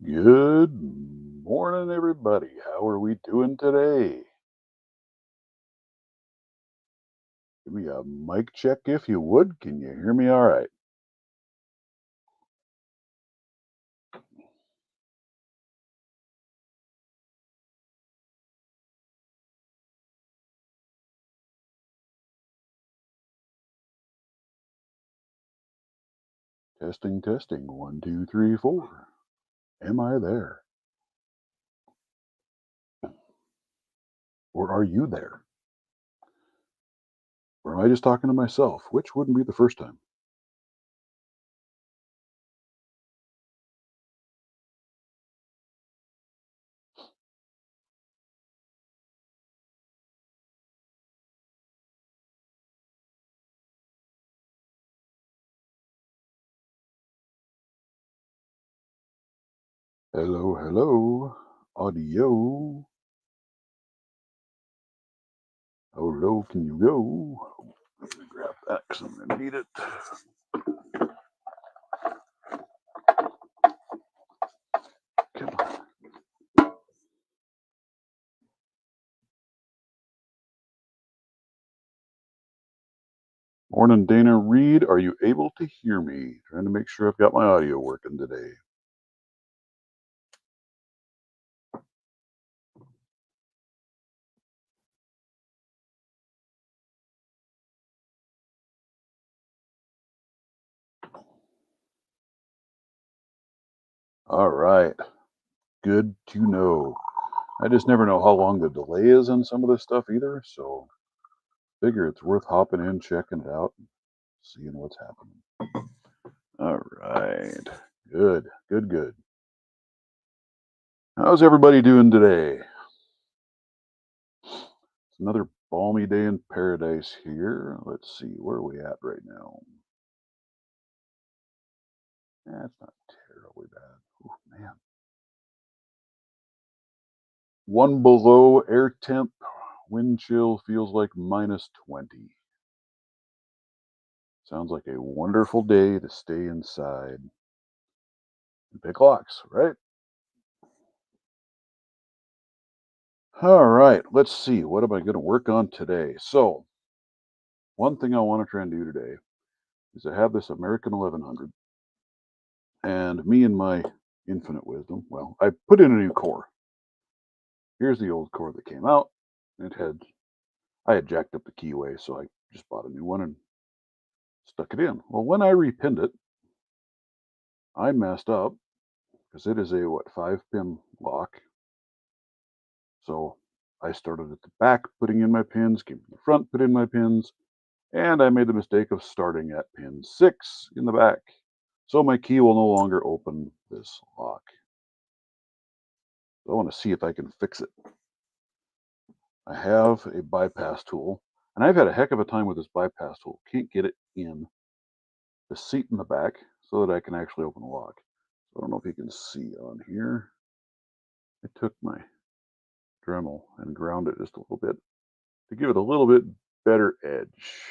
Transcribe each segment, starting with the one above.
Good morning, everybody. How are we doing today? Give me a mic check if you would. Can you hear me all right? Testing, testing. One, two, three, four. Am I there? Or are you there? Or am I just talking to myself? Which wouldn't be the first time? Hello, hello. Audio. How low can you go? Let me grab that because I'm going to need it. Come on. Morning, Dana Reed. Are you able to hear me? Trying to make sure I've got my audio working today. All right. Good to know. I just never know how long the delay is on some of this stuff either, so figure it's worth hopping in, checking it out, and seeing what's happening. All right. Good, good, good. How's everybody doing today? It's another balmy day in paradise here. Let's see, where are we at right now? It's not terribly bad. Oh, man. One below air temp, wind chill feels like -20. Sounds like a wonderful day to stay inside and pick locks, right? All right, let's see. What am I going to work on today? So, one thing I want to try and do today is I have this American 1100, and me and my infinite wisdom, well, I put in a new core. Here's the old core that came out. I had jacked up the keyway, so I just bought a new one and stuck it in. Well, when I repinned it, I messed up because it is a what 5 pin lock. So I started at the back, putting in my pins, came to the front, put in my pins, and I made the mistake of starting at pin 6 in the back. So my key will no longer open this lock. I want to see if I can fix it. I have a bypass tool, and I've had a heck of a time with this bypass tool. Can't get it in the seat in the back so that I can actually open the lock. So I don't know if you can see on here. I took my Dremel and ground it just a little bit to give it a little bit better edge.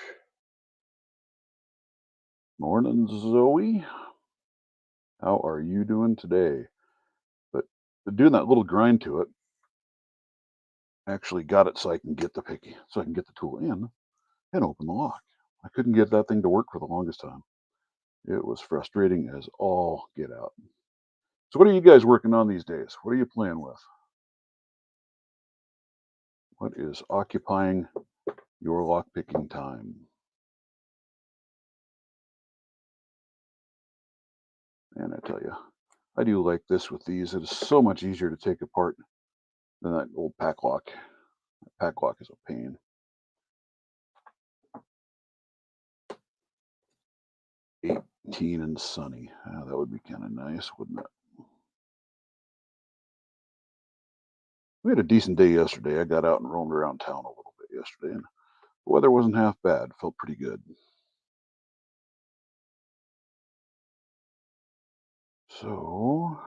Morning, Zoe. How are you doing today? But doing that little grind to it actually got it so I can get the tool in and open the lock. I couldn't get that thing to work for the longest time. It was frustrating as all get out. So what are you guys working on these days? What are you playing with? What is occupying your lock picking time? And I tell you, I do like this with these. It is so much easier to take apart than that old pack lock. That pack lock is a pain. 18 and sunny. That would be kind of nice, wouldn't it? We had a decent day yesterday. I got out and roamed around town a little bit yesterday, and the weather wasn't half bad. Felt pretty good. So,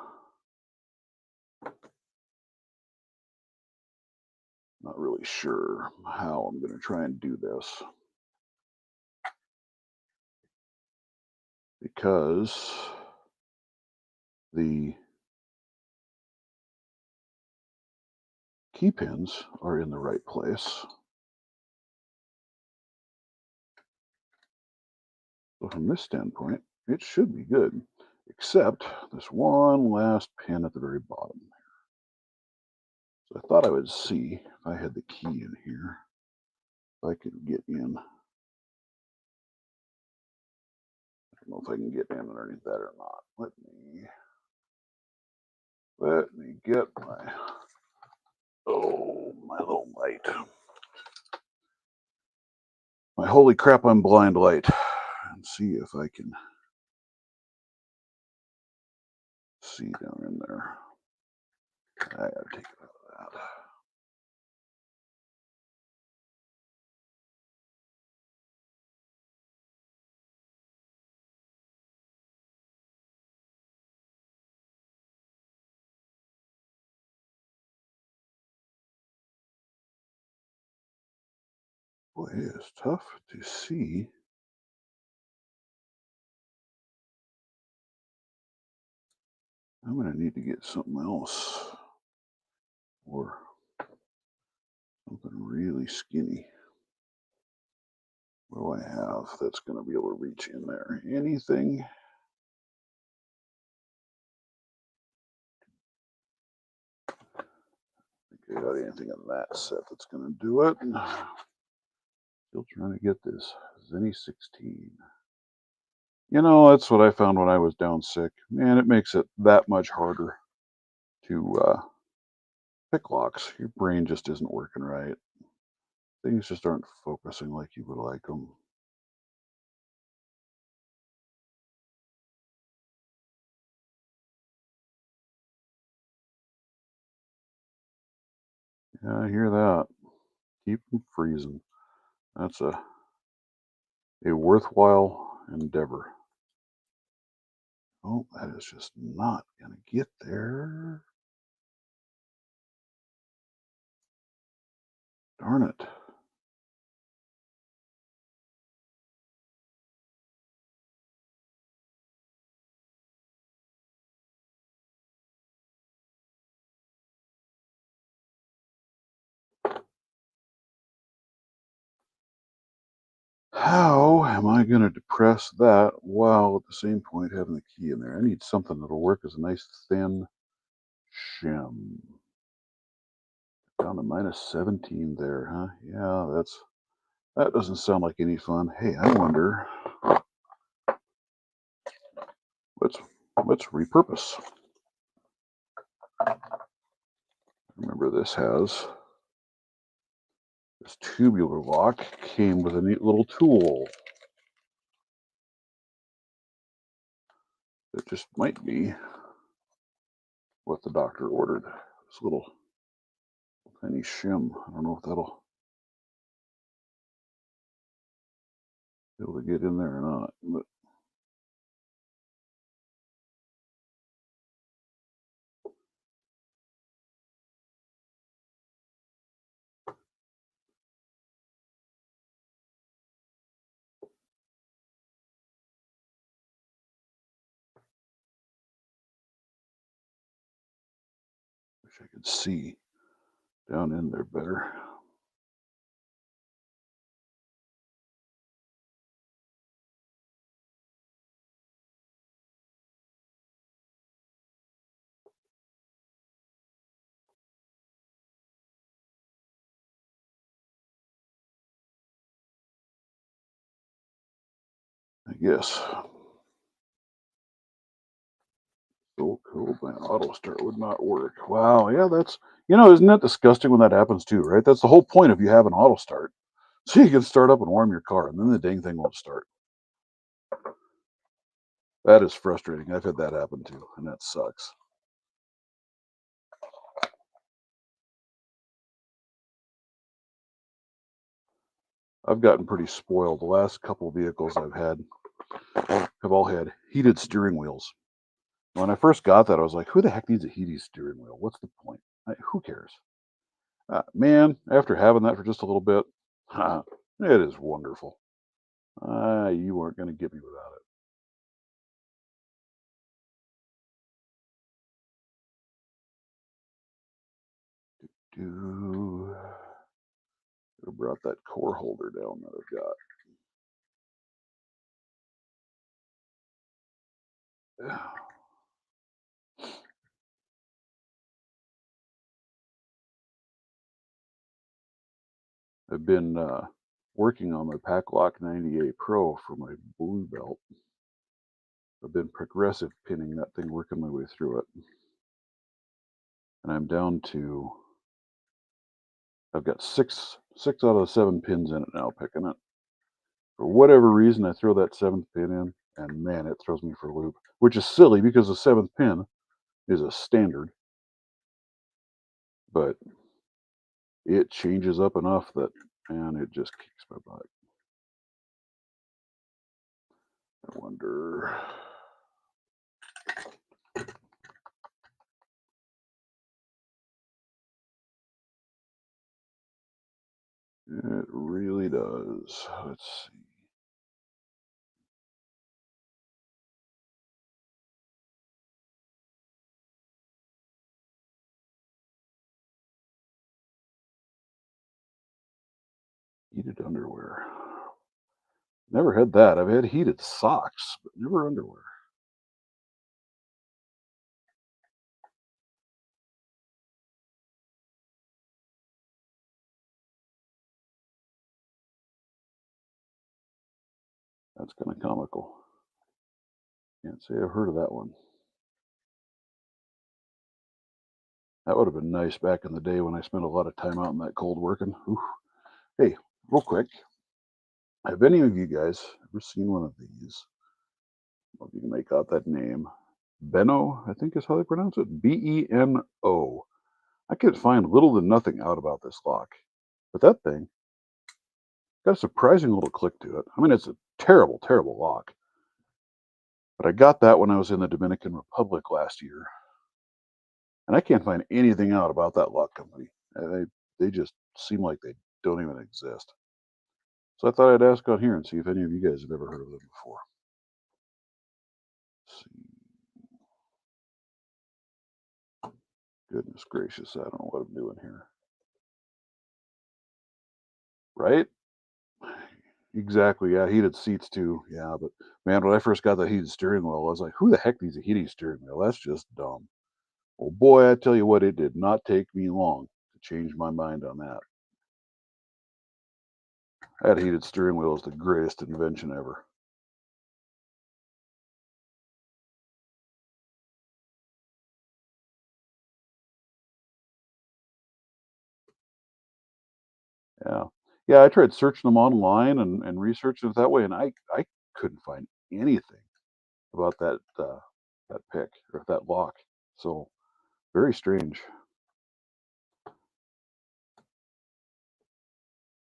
not really sure how I'm going to try and do this because the key pins are in the right place. So from this standpoint, it should be good, except this one last pin at the very bottom. So I thought I would see if I had the key in here, if I could get in. I don't know if I can get in underneath that or not. Let me get my little light. My holy crap, I'm blind light. And see if I can see down in there. I gotta take it out of that. Boy, it is tough to see. I'm gonna need to get something else or something really skinny. What do I have that's gonna be able to reach in there? Anything? I got anything in that set that's gonna do it? Still trying to get this Zenny 16. That's what I found when I was down sick. Man, it makes it that much harder to pick locks. Your brain just isn't working right. Things just aren't focusing like you would like them. Yeah, I hear that. Keep them freezing. That's a worthwhile endeavor. Oh, that is just not going to get there. Darn it. How am I going to depress that while at the same point having the key in there? I need something that'll work as a nice thin shim. Down to minus 17 there, huh? Yeah, that doesn't sound like any fun. Hey, I wonder. Let's let's repurpose. Remember, this tubular lock came with a neat little tool. It just might be what the doctor ordered. This little tiny shim. I don't know if that'll be able to get in there or not, but wish I could see down in there better. I guess. So cool, my auto start would not work. Wow, yeah, isn't that disgusting when that happens too, right? That's the whole point of you have an auto start. So you can start up and warm your car, and then the dang thing won't start. That is frustrating. I've had that happen too, and that sucks. I've gotten pretty spoiled. The last couple of vehicles I've had have all had heated steering wheels. When I first got that, I was like, who the heck needs a heated steering wheel? What's the point? Who cares? Man, after having that for just a little bit, it is wonderful. You aren't going to get me without it. Do I brought that core holder down that I've got. I've been working on my Packlock 98 Pro for my blue belt. I've been progressive pinning that thing, working my way through it, and I'm down to. I've got six out of the 7 pins in it now, picking it. For whatever reason, I throw that seventh pin in, and man, it throws me for a loop. Which is silly because the seventh pin is a standard, but it changes up enough that, man, it just kicks my butt. I wonder. It really does. Let's see. Heated underwear. Never had that. I've had heated socks, but never underwear. That's kind of comical. Can't say I've heard of that one. That would have been nice back in the day when I spent a lot of time out in that cold working. Ooh. Hey, real quick, have any of you guys ever seen one of these? Well, if you can make out that name. Beno, I think is how they pronounce it. Beno. I could find little to nothing out about this lock. But that thing got a surprising little click to it. I mean, it's a terrible, terrible lock. But I got that when I was in the Dominican Republic last year. And I can't find anything out about that lock company. They just seem like they don't even exist. So I thought I'd ask on here and see if any of you guys have ever heard of them before. Let's see. Goodness gracious, I don't know what I'm doing here. Right? Exactly. Yeah, heated seats too. Yeah, but man, when I first got the heated steering wheel, I was like, who the heck needs a heated steering wheel? That's just dumb. Well, boy, I tell you what, it did not take me long to change my mind on that. That heated steering wheel is the greatest invention ever. Yeah. Yeah, I tried searching them online and researching it that way, and I couldn't find anything about that pick or that lock. So very strange.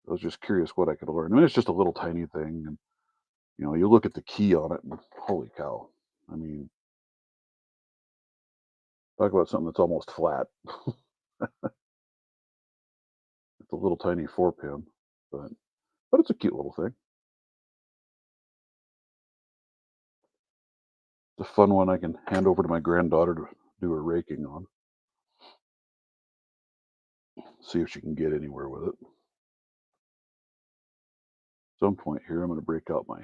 I was just curious what I could learn. I mean, it's just a little tiny thing, and you look at the key on it, and holy cow! I mean, talk about something that's almost flat. It's a little tiny 4 pin, but it's a cute little thing. It's a fun one I can hand over to my granddaughter to do her raking on. See if she can get anywhere with it. Some point here, I'm going to break out my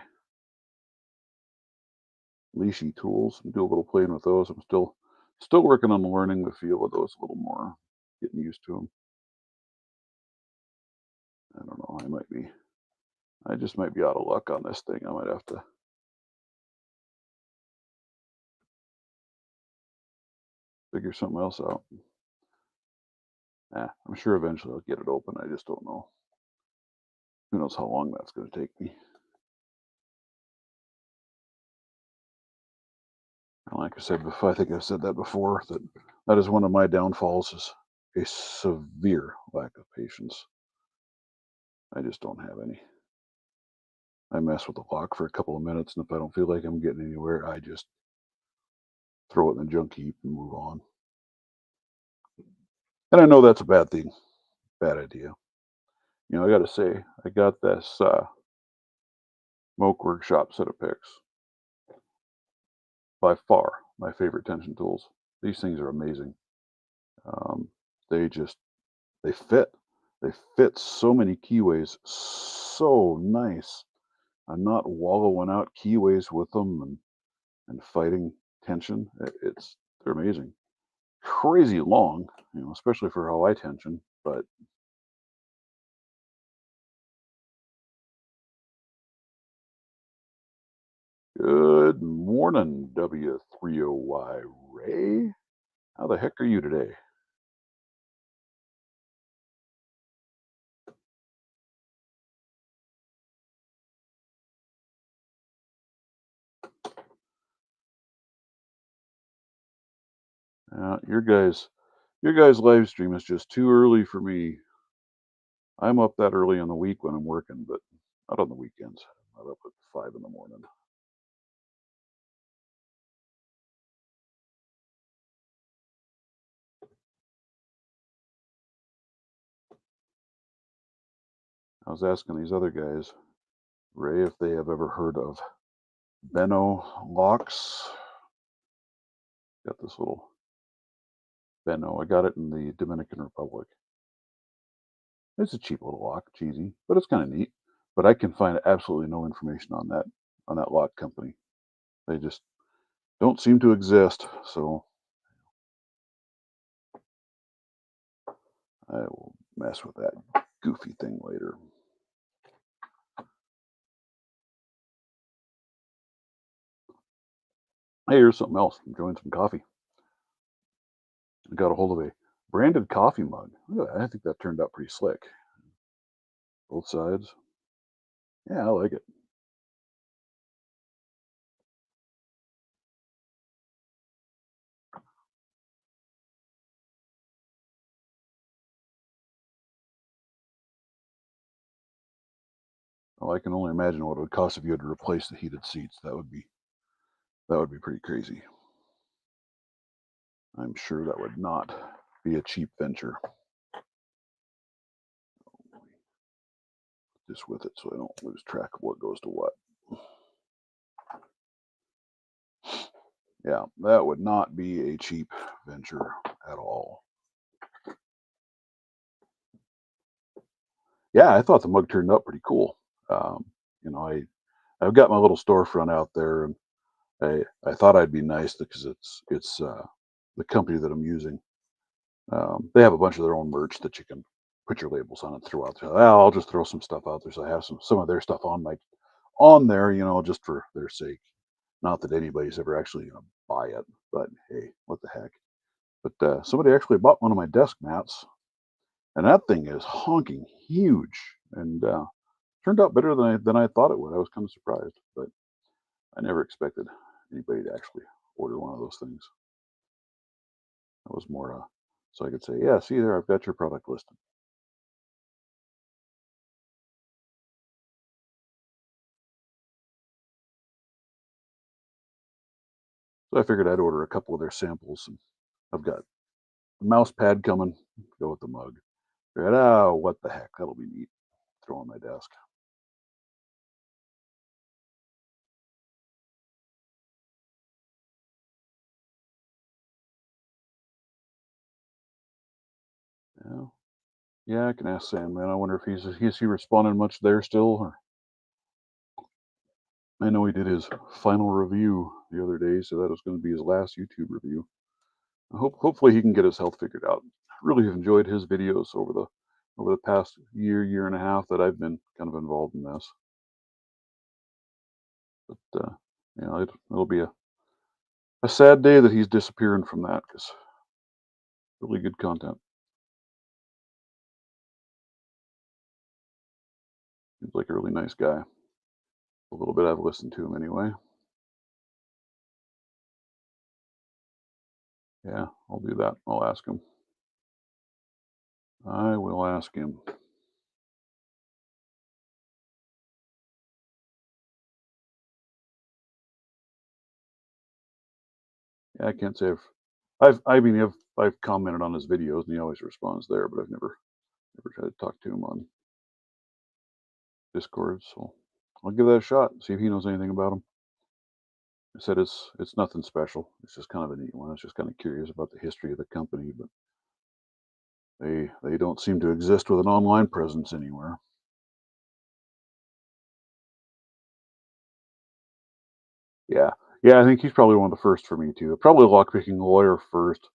leashy tools and do a little playing with those. I'm still working on learning the feel of those a little more, getting used to them. I don't know. I just might be out of luck on this thing. I might have to figure something else out. I'm sure eventually I'll get it open. I just don't know. Who knows how long that's going to take me. And like I said before, I think I've said that before, that is one of my downfalls is a severe lack of patience. I just don't have any. I mess with the lock for a couple of minutes, and if I don't feel like I'm getting anywhere, I just throw it in the junk heap and move on. And I know that's a bad thing, bad idea. I got to say, I got this Smoke Workshop set of picks. By far my favorite tension tools. These things are amazing. Um, they just They fit. They fit so many keyways so nice. I'm not wallowing out keyways with them and fighting tension. They're amazing. Crazy long, especially for how I tension. But good morning, W3OY Ray. How the heck are you today? Your guys' live stream is just too early for me. I'm up that early in the week when I'm working, but not on the weekends. I'm not up at 5 in the morning. I was asking these other guys, Ray, if they have ever heard of Benno locks. Got this little Benno. I got it in the Dominican Republic. It's a cheap little lock, cheesy, but it's kind of neat. But I can find absolutely no information on that lock company. They just don't seem to exist. So I will mess with that goofy thing later. Hey, here's something else. I'm enjoying some coffee. I got a hold of a branded coffee mug. Look at that. I think that turned out pretty slick. Both sides. Yeah, I like it. Well, I can only imagine what it would cost if you had to replace the heated seats. That would be pretty crazy. I'm sure that would not be a cheap venture. Just with it so I don't lose track of what goes to what. Yeah, that would not be a cheap venture at all. Yeah, I thought the mug turned out pretty cool. Um, you know, I've got my little storefront out there, and I thought I'd be nice because it's the company that I'm using. They have a bunch of their own merch that you can put your labels on and throw out there. Well, I'll just throw some stuff out there, so I have some of their stuff on there, just for their sake. Not that anybody's ever actually going to buy it, but hey, what the heck? But somebody actually bought one of my desk mats, and that thing is honking huge, and turned out better than I thought it would. I was kind of surprised, but I never expected anybody to actually order one of those things. That was more so I could say, yeah, see there, I've got your product listed. So I figured I'd order a couple of their samples, and I've got the mouse pad coming. Go with the mug. Figured, oh, what the heck? That'll be neat. Throw on my desk. Yeah, yeah, I can ask Sam, man. I wonder if he responding much there still. Or I know he did his final review the other day, so that was going to be his last YouTube review. Hopefully he can get his health figured out. Really have enjoyed his videos over the past year and a half that I've been kind of involved in this. But it'll be a sad day that he's disappearing from that because really good content. Seems like a really nice guy. A little bit I've listened to him anyway. Yeah, I'll do that. I'll ask him. I will ask him. Yeah, I can't say I've commented on his videos and he always responds there, but I've never tried to talk to him on Discord. So I'll give that a shot. See if he knows anything about him. I said it's nothing special. It's just kind of a neat one. I was just kind of curious about the history of the company, but They don't seem to exist with an online presence anywhere. Yeah. Yeah, I think he's probably one of the first for me too. Probably Lockpicking Lawyer first,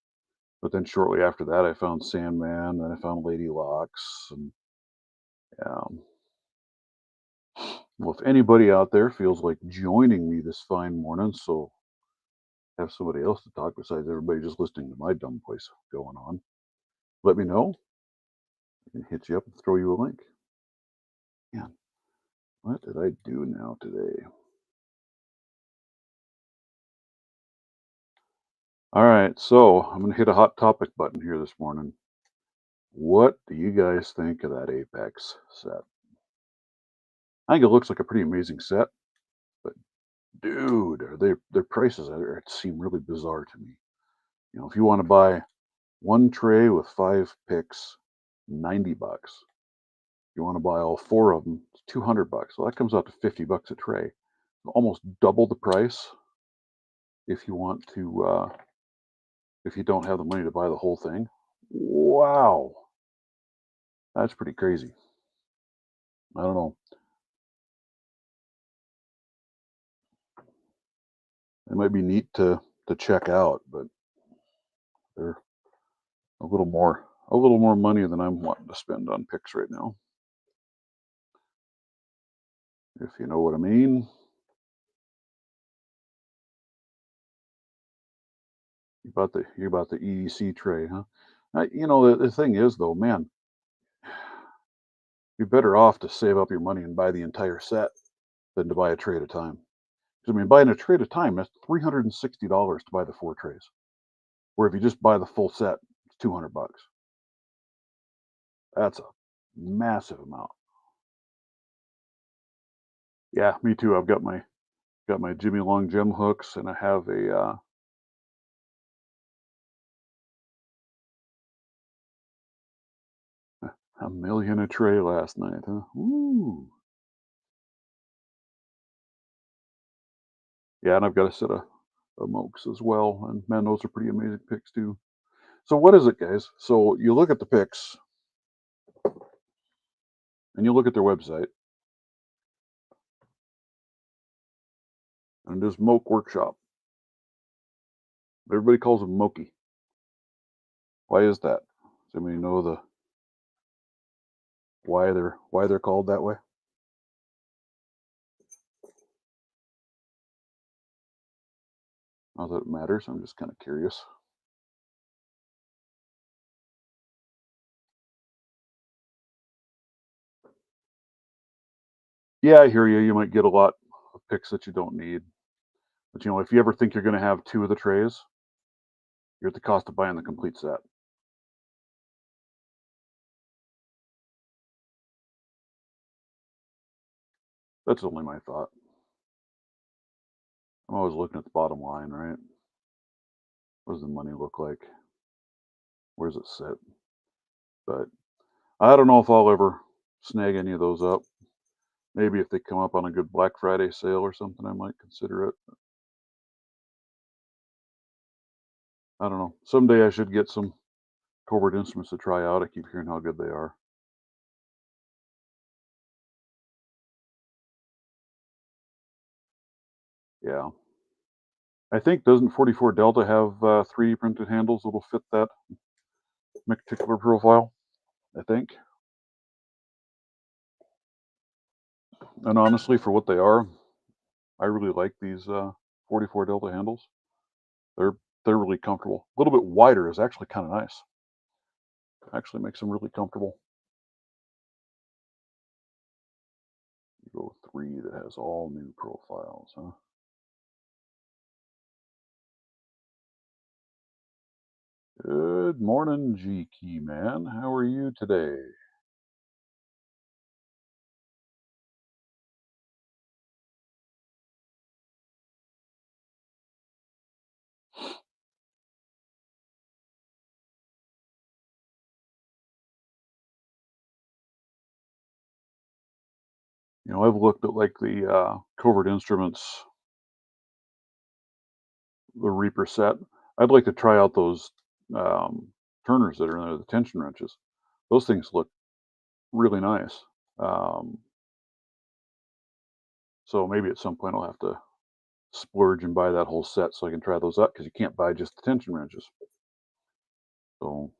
but then shortly after that, I found Sandman, then I found Lady Locks, and um, well, if anybody out there feels like joining me this fine morning, so have somebody else to talk besides everybody just listening to my dumb voice going on, let me know. I can hit you up and throw you a link. Man, what did I do now today? All right, so I'm gonna hit a hot topic button here this morning. What do you guys think of that Apex set? I think it looks like a pretty amazing set, but dude, are their prices seem really bizarre to me. You know, if you want to buy one tray with 5 picks, $90. You want to buy all four of them, it's $200. Well, that comes out to $50 a tray. Almost double the price if you want to if you don't have the money to buy the whole thing. Wow, that's pretty crazy. I don't know. It might be neat to check out, but they're a little more money than I'm wanting to spend on picks right now, if you know what I mean. You bought the EDC tray, huh? The thing is though, man, you're better off to save up your money and buy the entire set than to buy a tray at a time. 'Cause, I mean, buying a tray at a time, that's $360 to buy the 4 trays. Where if you just buy the full set, it's $200. That's a massive amount. Yeah, me too. I've got my Jimmy Long gem hooks, and I have a million a tray last night, huh? Ooh. Yeah, and I've got a set of Mokes as well, and man, those are pretty amazing picks too. So what is it, guys? So you look at the picks, and you look at their website, and there's Moke Workshop. Everybody calls them Moki. Why is that? Does anybody know why they're called that way? Not that it matters. I'm just kind of curious. Yeah, I hear you. You might get a lot of picks that you don't need. But if you ever think you're going to have two of the trays, you're at the cost of buying the complete set. That's only my thought. I'm always looking at the bottom line, right? What does the money look like? Where's it sit? But I don't know if I'll ever snag any of those up. Maybe if they come up on a good Black Friday sale or something, I might consider it. I don't know. Someday I should get some covert instruments to try out. I keep hearing how good they are. Yeah. I think doesn't 44 Delta have 3D printed handles that'll fit that particular profile? I think. And honestly, for what they are, I really like these 44 Delta handles. They're they're really comfortable. A little bit wider is actually kind of nice. Actually makes them really comfortable. You go with 3 that has all new profiles, huh? Good morning, G Key Man. How are you today? I've looked at like the covert instruments, the Reaper set. I'd like to try out those turners that are in there, the tension wrenches. Those things look really nice. Um, so maybe at some point I'll have to splurge and buy that whole set so I can try those out because you can't buy just the tension wrenches. So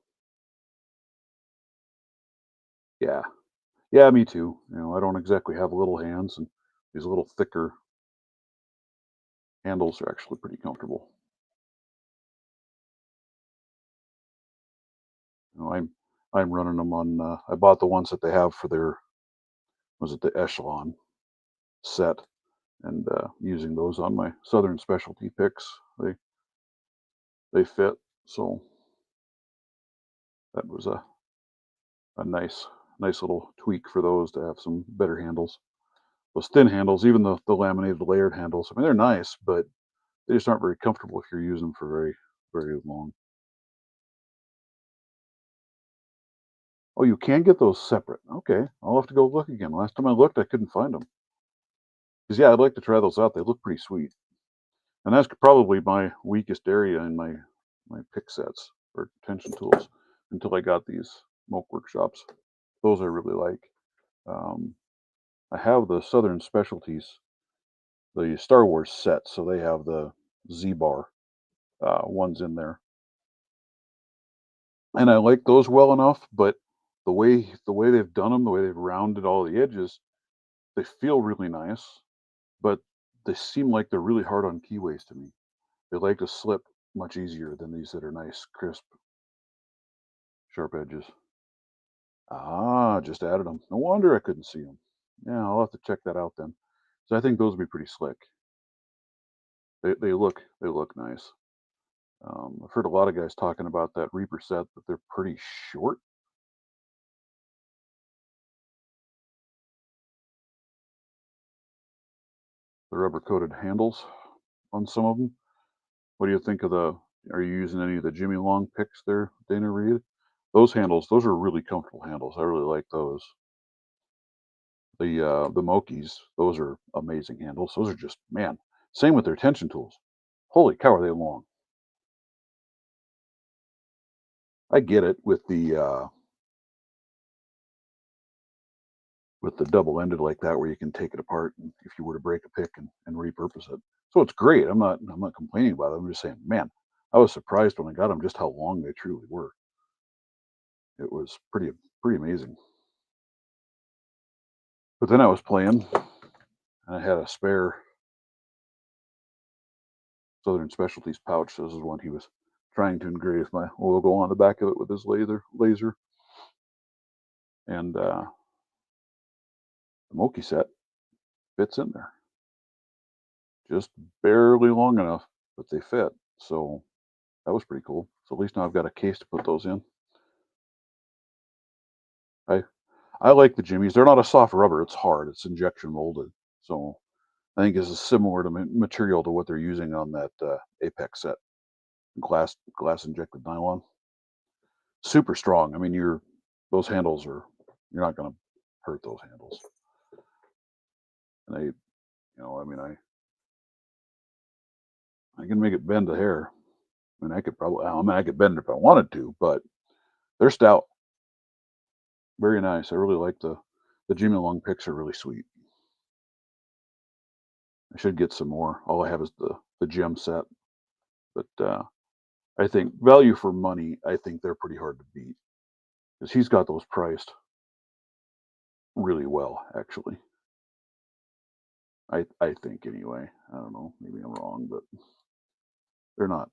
yeah, yeah, me too. I don't exactly have little hands, and these little thicker handles are actually pretty comfortable. I'm running them on. I bought the ones that they have for their was it the Echelon set, and using those on my Southern specialty picks. They fit, so that was a nice little tweak for those to have some better handles. Those thin handles, even the laminated layered handles, I mean, they're nice, but they just aren't very comfortable if you're using them for very long. Oh, you can get those separate. Okay, I'll have to go look again. Last time I looked, I couldn't find them. 'Cause yeah, I'd like to try those out. They look pretty sweet, and that's probably my weakest area in my pick sets or tension tools until I got these smoke workshops. Those I really like. Um, I have the Southern Specialties, the Star Wars set, so they have the Z bar ones in there, and I like those well enough. But the way they've done them, the way they've rounded all the edges, they feel really nice, but they seem like they're really hard on keyways to me. They like to slip much easier than these that are nice, crisp, sharp edges. Ah, just added them. No wonder I couldn't see them. Yeah, I'll have to check that out then. So I think those would be pretty slick. They look nice. I've heard a lot of guys talking about that Reaper set, but they're pretty short. The rubber coated handles on some of them. What do you think of the? Are you using any of the Jimmy Long picks there, Dana Reed? Those handles, those are really comfortable handles. I really like those. The Mokies, those are amazing handles. Those are just man. Same with their tension tools. Holy cow, are they long? I get it with the double ended like that, where you can take it apart and if you were to break a pick and repurpose it. So it's great. I'm not complaining about it. I'm just saying, man, I was surprised when I got them just how long they truly were. It was pretty amazing. But then I was playing and I had a spare Southern Specialties pouch. This is one he was trying to engrave my logo on the back of it with his laser. And the Moki set fits in there. Just barely long enough, but they fit. So that was pretty cool. So at least now I've got a case to put those in. I I like the Jimmies. They're not a soft rubber. It's hard. It's injection molded. So I think this is similar to material to what they're using on that Apex set. Glass injected nylon. Super strong. I mean, those handles are you're not going to hurt those handles. And I mean, I can make it bend a hair. I mean, I could bend it if I wanted to, but they're stout. Very nice. I really like the Jimmy Long picks are really sweet. I should get some more. All I have is the gem set, but I think value for money. I think they're pretty hard to beat because he's got those priced really well. Actually, I think anyway. I don't know. Maybe I'm wrong, but they're not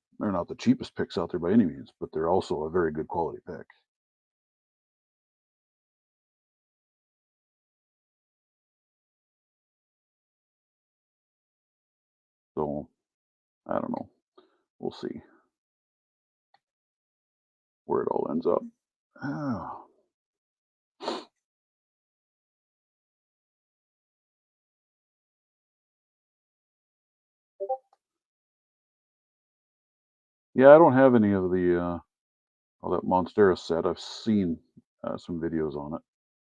the cheapest picks out there by any means, but they're also a very good quality pick. So I don't know. We'll see where it all ends up. Oh, yeah, I don't have any of the all that Monstera set. I've seen some videos on it.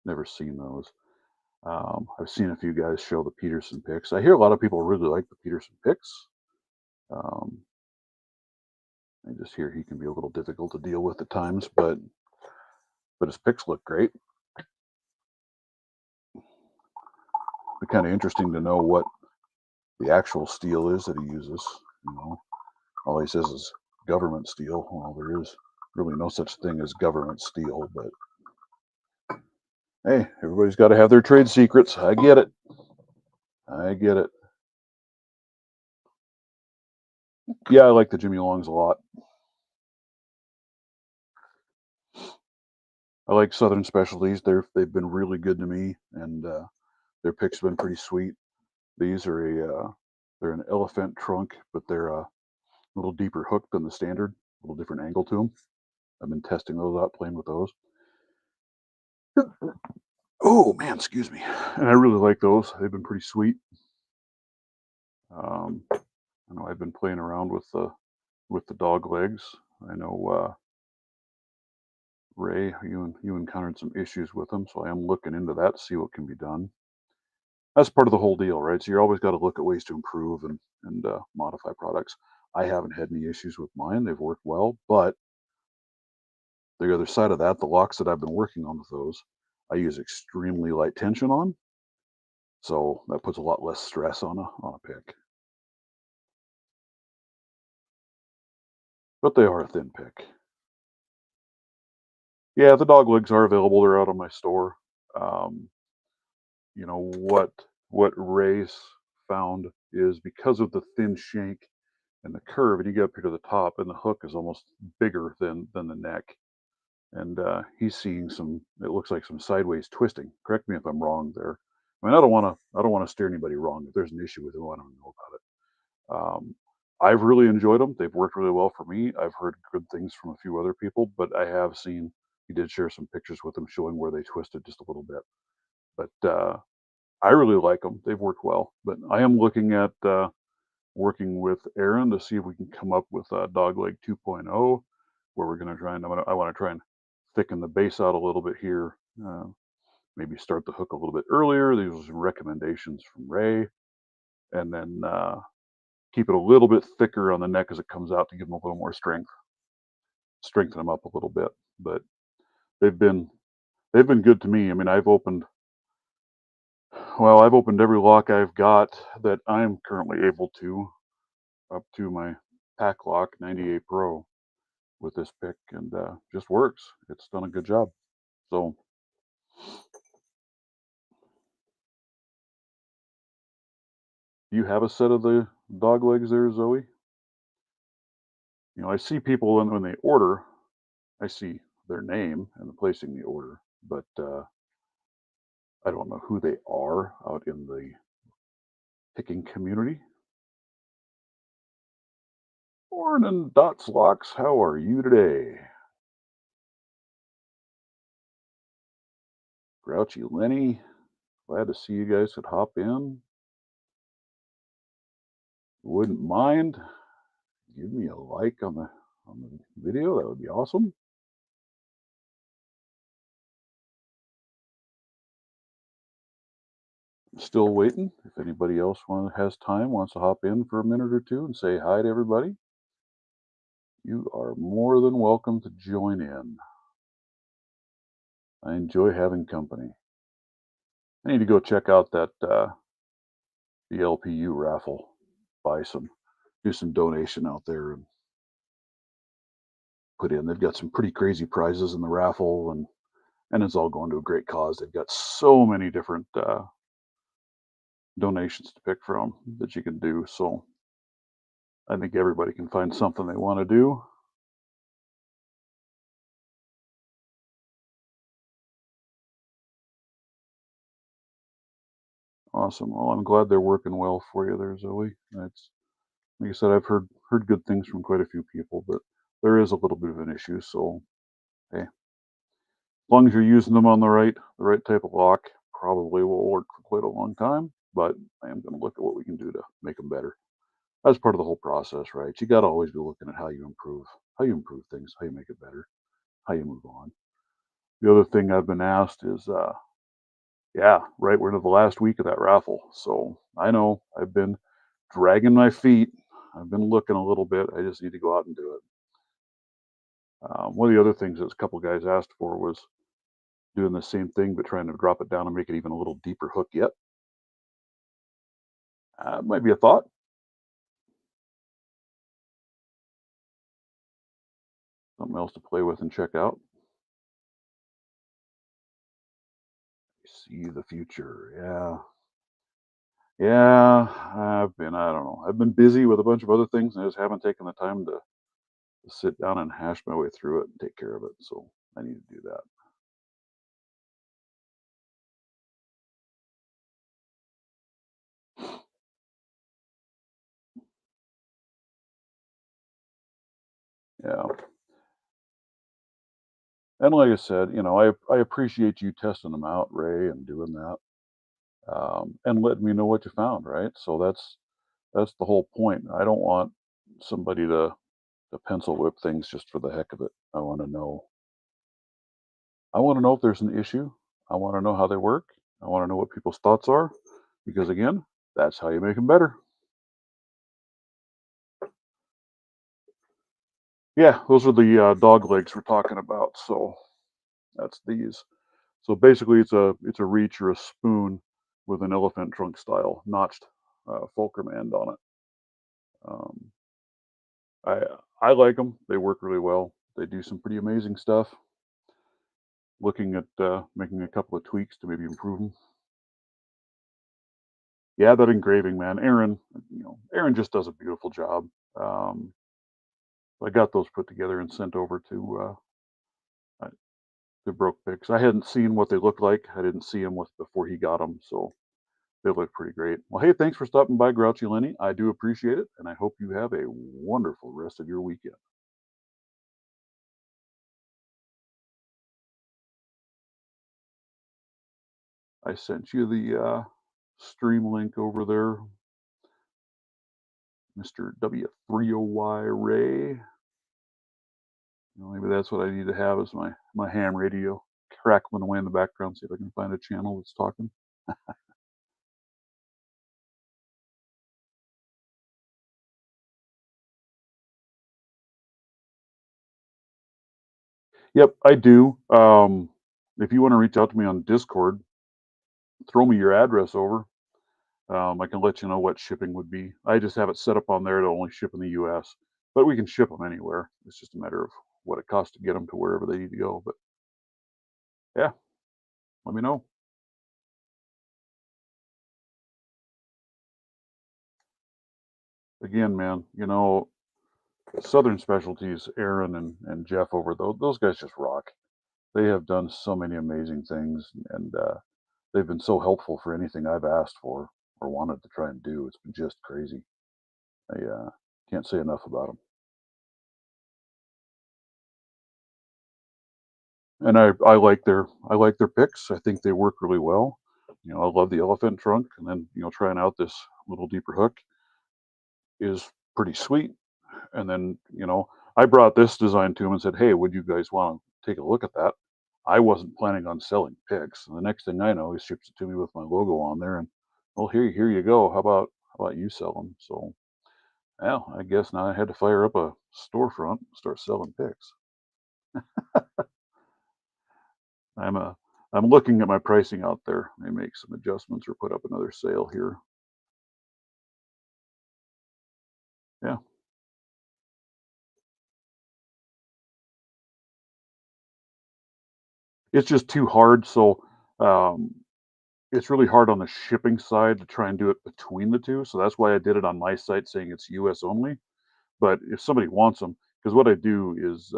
Never seen those. I've seen a few guys show the Peterson picks. I hear a lot of people really like the Peterson picks. Um, I just hear he can be a little difficult to deal with at times, but his picks look great. Be kind of interesting to know what the actual steel is that he uses. You know, all he says is government steel. Well, there is really no such thing as government steel, but hey, everybody's got to have their trade secrets. I get it. I get it. Yeah, I like the Jimmy Longs a lot. I like Southern Specialties. They've been really good to me, and their picks have been pretty sweet. These are they're an elephant trunk, but they're a little deeper hook than the standard. A little different angle to them. I've been testing those out, playing with those. Oh man, excuse me. And I really like those. They've been pretty sweet. I know I've been playing around with the dog legs. I know Ray, you encountered some issues with them, so I am looking into that to see what can be done. That's part of the whole deal, right? So you're always got to look at ways to improve and modify products. I haven't had any issues with mine; they've worked well. But the other side of that, the locks that I've been working on with those, I use extremely light tension on, so that puts a lot less stress on a pick. But they are a thin pick. Yeah, the dog legs are available. They're out on my store. Um, you know what Ray's found is because of the thin shank and the curve, and you get up here to the top, and the hook is almost bigger than the neck. And he's seeing some. It looks like some sideways twisting. Correct me if I'm wrong there. I mean, I don't want to steer anybody wrong. If there's an issue with it, I don't know about it. I've really enjoyed them. They've worked really well for me. I've heard good things from a few other people, but I have seen he did share some pictures with them showing where they twisted just a little bit. But I really like them. They've worked well. But I am looking at working with Aaron to see if we can come up with a Dogleg 2.0, where we're going to try and I want to try and thicken the base out a little bit here. Uh, Maybe start the hook a little bit earlier. These are some recommendations from Ray, and then keep it a little bit thicker on the neck as it comes out to give them a little more strength, strengthen them up a little bit. But they've been they've been good to me. I mean, I've opened every lock I've got that I'm currently able to, up to my Pack Lock 98 Pro with this pick, and just works. It's done a good job. So you have a set of the dog legs there, Zoe? You know, I see people when they order, I see their name and placing the order, but I don't know who they are out in the picking community. Morning, Dots Locks. How are you today? Grouchy Lenny. Glad to see you guys could hop in. Wouldn't mind. Give me a like on the video. That would be awesome. Still waiting. If anybody else has time, wants to hop in for a minute or two and say hi to everybody, you are more than welcome to join in. I enjoy having company. I need to go check out that the LPU raffle. Do some donation out there and put in. They've got some pretty crazy prizes in the raffle, and it's all going to a great cause. They've got so many different donations to pick from that you can do. So I think everybody can find something they want to do. Awesome. Well, I'm glad they're working well for you there, Zoe. That's like I said, I've heard good things from quite a few people, but there is a little bit of an issue. So hey, as long as you're using them on the right type of lock, probably will work for quite a long time. But I am going to look at what we can do to make them better. That's part of the whole process, right? You got to always be looking at how you improve things, how you make it better, how you move on. The other thing I've been asked is, yeah, right, we're into the last week of that raffle, so I know I've been dragging my feet. I've been looking a little bit. I just need to go out and do it. One of the other things that a couple guys asked for was doing the same thing, but trying to drop it down and make it even a little deeper hook yet. Might be a thought. Something else to play with and check out. See the future. Yeah. Yeah. I don't know. I've been busy with a bunch of other things and I just haven't taken the time to sit down and hash my way through it and take care of it. So I need to do that. Yeah. And like I said, I appreciate you testing them out, Ray, and doing that, and letting me know what you found. Right. So that's the whole point. I don't want somebody to pencil whip things just for the heck of it. I want to know. I want to know if there's an issue. I want to know how they work. I want to know what people's thoughts are, because again, that's how you make them better. Yeah, those are the dog legs we're talking about. So that's these. So basically, it's a reach or a spoon with an elephant trunk style notched fulcrum end on it. Um, I I like them. They work really well. They do some pretty amazing stuff. Looking at making a couple of tweaks to maybe improve them. Yeah, that engraving, man. Aaron just does a beautiful job. Um, I got those put together and sent over to Broke Picks. I hadn't seen what they looked like. I didn't see them with before he got them, so they look pretty great. Well, hey, thanks for stopping by, Grouchy Lenny. I do appreciate it, and I hope you have a wonderful rest of your weekend. I sent you the stream link over there, Mr. W30Y Ray. Maybe that's what I need to have as my ham radio crackling away in the background. See if I can find a channel that's talking. Yep, I do. If you want to reach out to me on Discord, throw me your address over. I can let you know what shipping would be. I just have it set up on there to only ship in the U.S., but we can ship them anywhere. It's just a matter of what it costs to get them to wherever they need to go. But yeah, let me know. Again, man, Southern Specialties, Aaron and Jeff over those guys just rock. They have done so many amazing things, and they've been so helpful for anything I've asked for or wanted to try and do. It's been just crazy. I can't say enough about them. And I like their picks. I think they work really well. I love the elephant trunk, and then trying out this little deeper hook is pretty sweet. And then I brought this design to him and said, "Hey, would you guys want to take a look at that?" I wasn't planning on selling picks. And the next thing I know, he ships it to me with my logo on there, and well, here you go. How about you sell them? So, well, I guess now I had to fire up a storefront, and start selling picks. I'm I'm looking at my pricing out there. May make some adjustments or put up another sale here. Yeah, it's just too hard. So um, it's really hard on the shipping side to try and do it between the two. So that's why I did it on my site saying it's US only. But if somebody wants them, because what I do is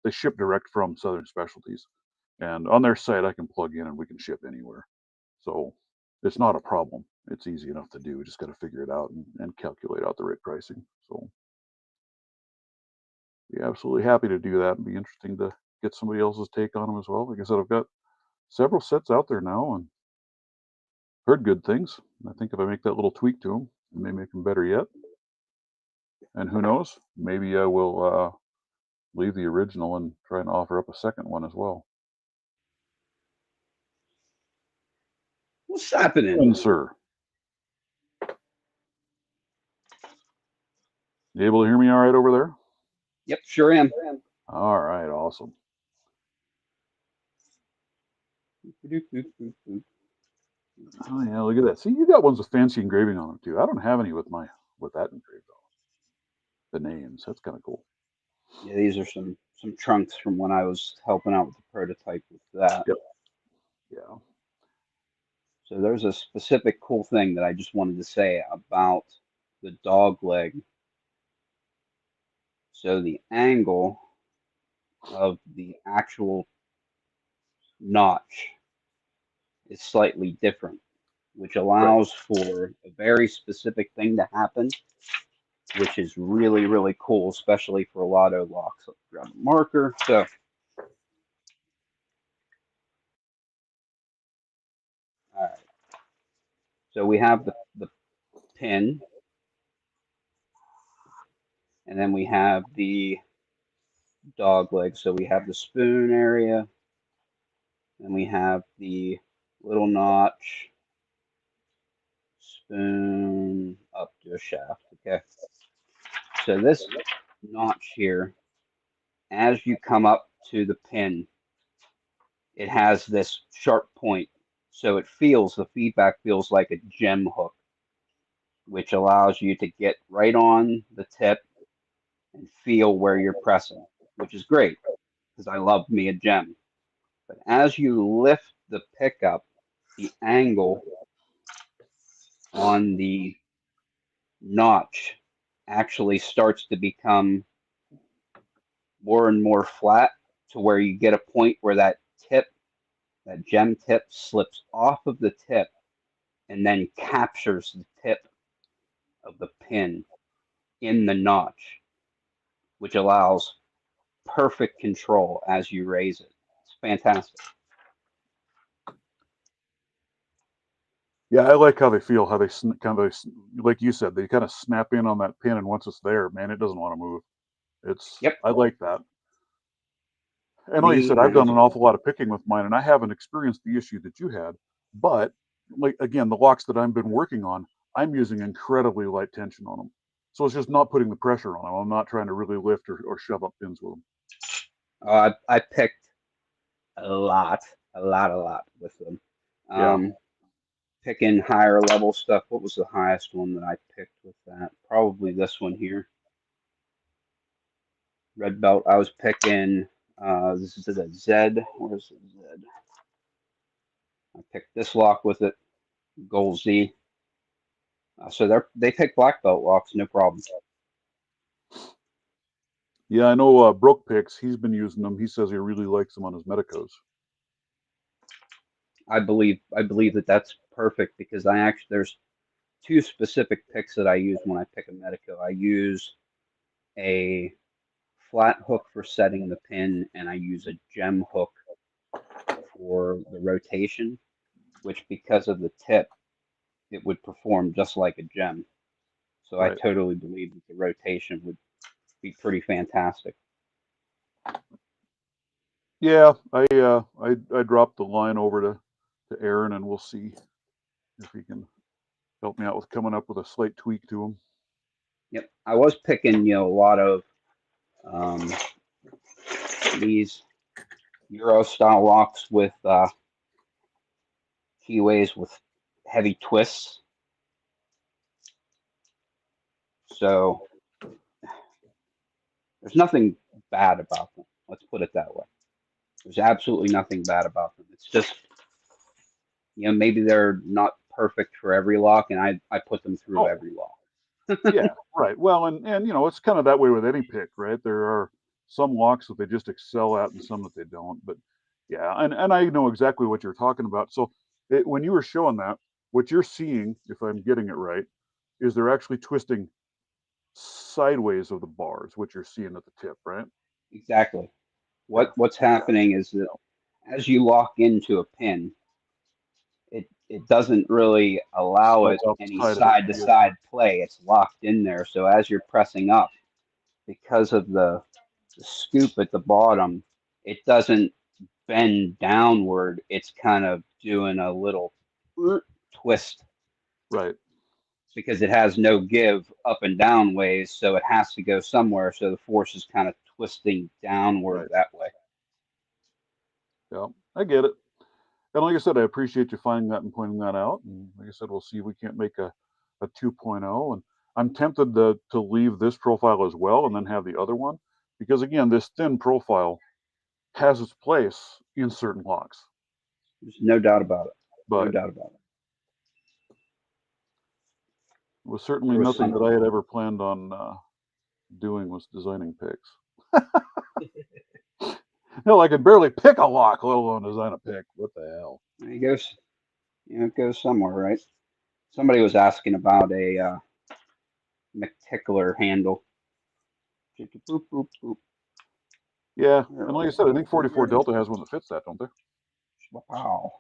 they ship direct from Southern Specialties, and on their site I can plug in and we can ship anywhere. So it's not a problem. It's easy enough to do. We just got to figure it out and calculate out the right pricing. So be absolutely happy to do that and be interesting to get somebody else's take on them as well. Like I said, I've got several sets out there now and heard good things. I think if I make that little tweak to them, it may make them better yet. And who knows? Maybe I will leave the original and try and offer up a second one as well. What's happening? And sir, you able to hear me all right over there? Yep, sure am. All right, awesome. Oh yeah, look at that. See, you got ones with fancy engraving on them too. I don't have any with that engraved on the names. That's kind of cool. Yeah, these are some trunks from when I was helping out with the prototype with that. Yep. Yeah. So there's a specific cool thing that I just wanted to say about the dog leg. So the angle of the actual notch is slightly different, which Right. allows for a very specific thing to happen, which is really, really cool, especially for lotto locks. Let's grab a marker. So, all right. So we have the pin, and then we have the dog leg. So we have the spoon area, and we have the little notch, spoon up to a shaft. Okay. So this notch here, as you come up to the pin, it has this sharp point. So the feedback feels like a gem hook, which allows you to get right on the tip and feel where you're pressing, which is great because I love me a gem. But as you lift the pickup, the angle on the notch actually starts to become more and more flat to where you get a point where that gem tip slips off of the tip and then captures the tip of the pin in the notch, which allows perfect control as you raise it. It's fantastic. Yeah, I like how they feel, how they kind of like you said, they kind of snap in on that pin, and once it's there, man, it doesn't want to move. Yep, I like that. And like you me said, I've done as an well. awful lot of picking with mine, and I haven't experienced the issue that you had. But like again, the locks that I've been working on, I'm using incredibly light tension on them, so it's just not putting the pressure on them. I'm not trying to really lift or shove up pins with them. I picked a lot, a lot with them. Yeah. Um, Picking higher level stuff. What was the highest one that I picked with that? Probably this one here, red belt. I was picking. This is a Z. Where's the Z? I picked this lock with it, Gold Z. So they pick black belt locks, no problem. Yeah, I know Broke Picks, he's been using them. He says he really likes them on his Medicos. I believe that that's perfect because I actually there's two specific picks that I use when I pick a Medico. I use a flat hook for setting the pin, and I use a gem hook for the rotation, which because of the tip, it would perform just like a gem. So I Right. totally believe that the rotation would be pretty fantastic. Yeah, I dropped the line over to Aaron, and we'll see if he can help me out with coming up with a slight tweak to them. Yep, I was picking a lot of um, these Euro style locks with keyways with heavy twists. So there's nothing bad about them. Let's put it that way. There's absolutely nothing bad about them. It's just, maybe they're not perfect for every lock, and I put them through Oh, every lock. yeah, right. Well, and it's kind of that way with any pick, right? There are some locks that they just excel at, and some that they don't. But yeah, and I know exactly what you're talking about. So when you were showing that, what you're seeing, if I'm getting it right, is they're actually twisting sideways of the bars, what you're seeing at the tip, right? Exactly. Yeah. What's happening is that as you lock into a pin, it doesn't really allow Slide it off the any side of it. side to Yeah. side play. It's locked in there. So as you're pressing up, because of the scoop at the bottom, it doesn't bend downward. It's kind of doing a little twist Right. because it has no give up and down ways, so it has to go somewhere. So the force is kind of twisting downward Right. that way. Yeah, I get it. And like I said, I appreciate you finding that and pointing that out. And like I said, we'll see if we can't make a 2.0. And I'm tempted to leave this profile as well and then have the other one. Because again, this thin profile has its place in certain locks. There's no doubt about it. No But doubt about it. it was certainly There was nothing some. that I had ever planned on doing was designing picks. Hell, I could barely pick a lock, let alone design a pick. What the hell? It goes. It goes somewhere, right? Somebody was asking about a McTickler handle. Boop, boop, boop. Yeah, Where and are like I said, I think we? 44 Delta has one that fits that, don't they? Wow.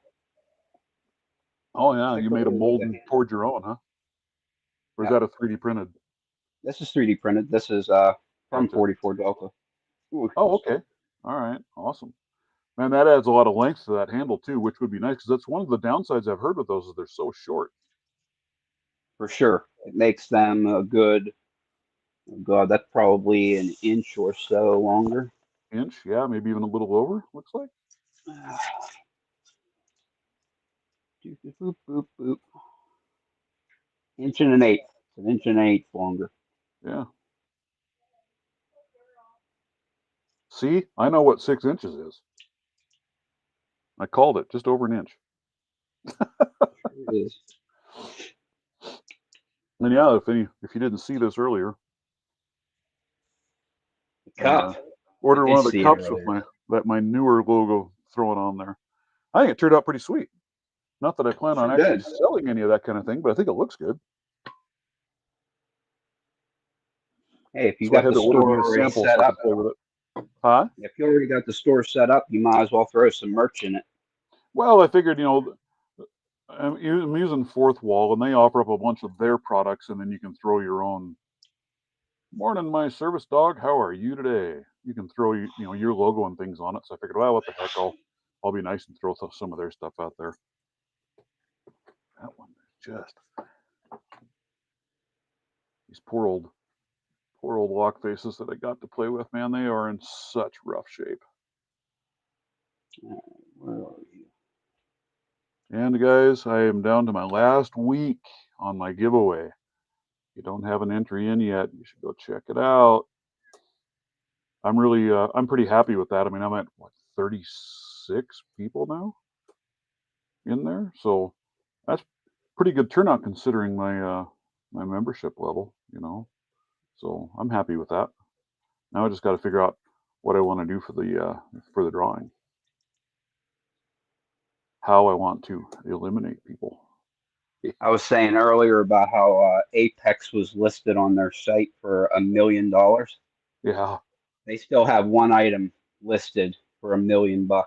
Oh yeah, you made a McTickler with mold a and handle. poured your own, huh? Or is Yeah. that a 3D printed? This is 3D printed. This is from Gotcha. 44 Delta. Ooh, Oh, okay. All right. Awesome. Man, that adds a lot of length to that handle too, which would be nice because that's one of the downsides I've heard with those is they're so short. for sure. It makes them a good. Oh God, that's probably an inch or so longer. Inch, yeah, maybe even a little over, looks like. Boop, boop, boop. Inch and an eighth. It's an inch and an eighth longer. Yeah. See, I know what 6 inches is. I called it just over an inch. Sure it is. And yeah, if you didn't see this earlier, The I cup. I ordered one did of the see it cups with earlier. my newer logo thrown on there. I think it turned out pretty sweet. Not that I plan on Sure actually did. selling any of that kind of thing, but I think it looks good. Hey, if you So I got had the to order me store a already sample so set I up, could play with it. Huh? if you already got the store set up, you might as well throw some merch in it. Well, I figured, I'm using Fourth Wall, and they offer up a bunch of their products, and then you can throw your own. Morning, my service dog. How are you today? You can throw your logo and things on it. So I figured, well, what the heck? I'll be nice and throw some of their stuff out there. That one is just these poor old lock faces that I got to play with. Man, they are in such rough shape. Where are you? And guys, I am down to my last week on my giveaway. If you don't have an entry in yet, you should go check it out. I'm pretty happy with that. I mean, I'm at what 36 people now in there, so that's pretty good turnout considering my membership level. So I'm happy with that. Now I just got to figure out what I want to do for the drawing, how I want to eliminate people. I was saying earlier about how Apex was listed on their site for $1 million. Yeah. They still have one item listed for $1 million. Oh,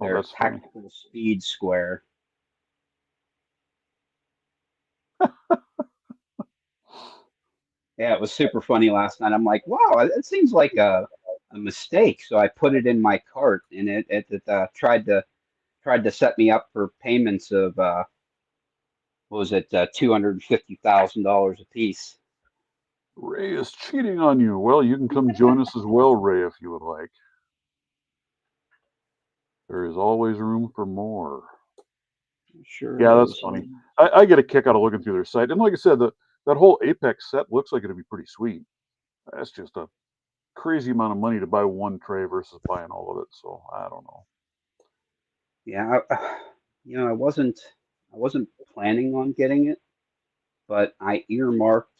Their that's funny. tactical speed square. Yeah, it was super funny last night. I'm like, wow, it seems like a mistake. So I put it in my cart, and it tried to set me up for payments of what was it, $250,000 a piece. Ray is cheating on you. Well, you can come join us as well, Ray, if you would like. There is always room for more. Sure Yeah, that's is. funny. I get a kick out of looking through their site, and like I said, that whole Apex set looks like it'd be pretty sweet. That's just a crazy amount of money to buy one tray versus buying all of it. So I don't know. Yeah, I wasn't planning on getting it, but I earmarked.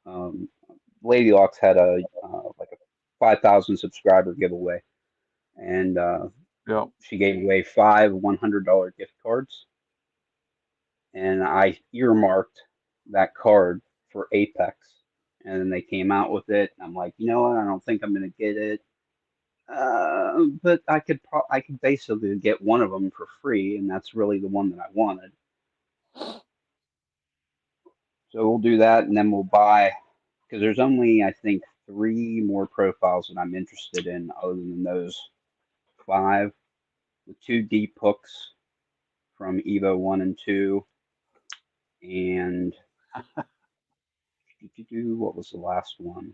Um, Lady Lux had a like a 5,000 subscriber giveaway, and Yeah, she gave away five $100 gift cards, and I earmarked that card for Apex, and then they came out with it. And I'm like, you know what? I don't think I'm gonna get it, but I could basically get one of them for free, and that's really the one that I wanted. So we'll do that, and then we'll buy because there's only I think three more profiles that I'm interested in other than those five. The two deep hooks from Evo 1 and 2, and what was the last one?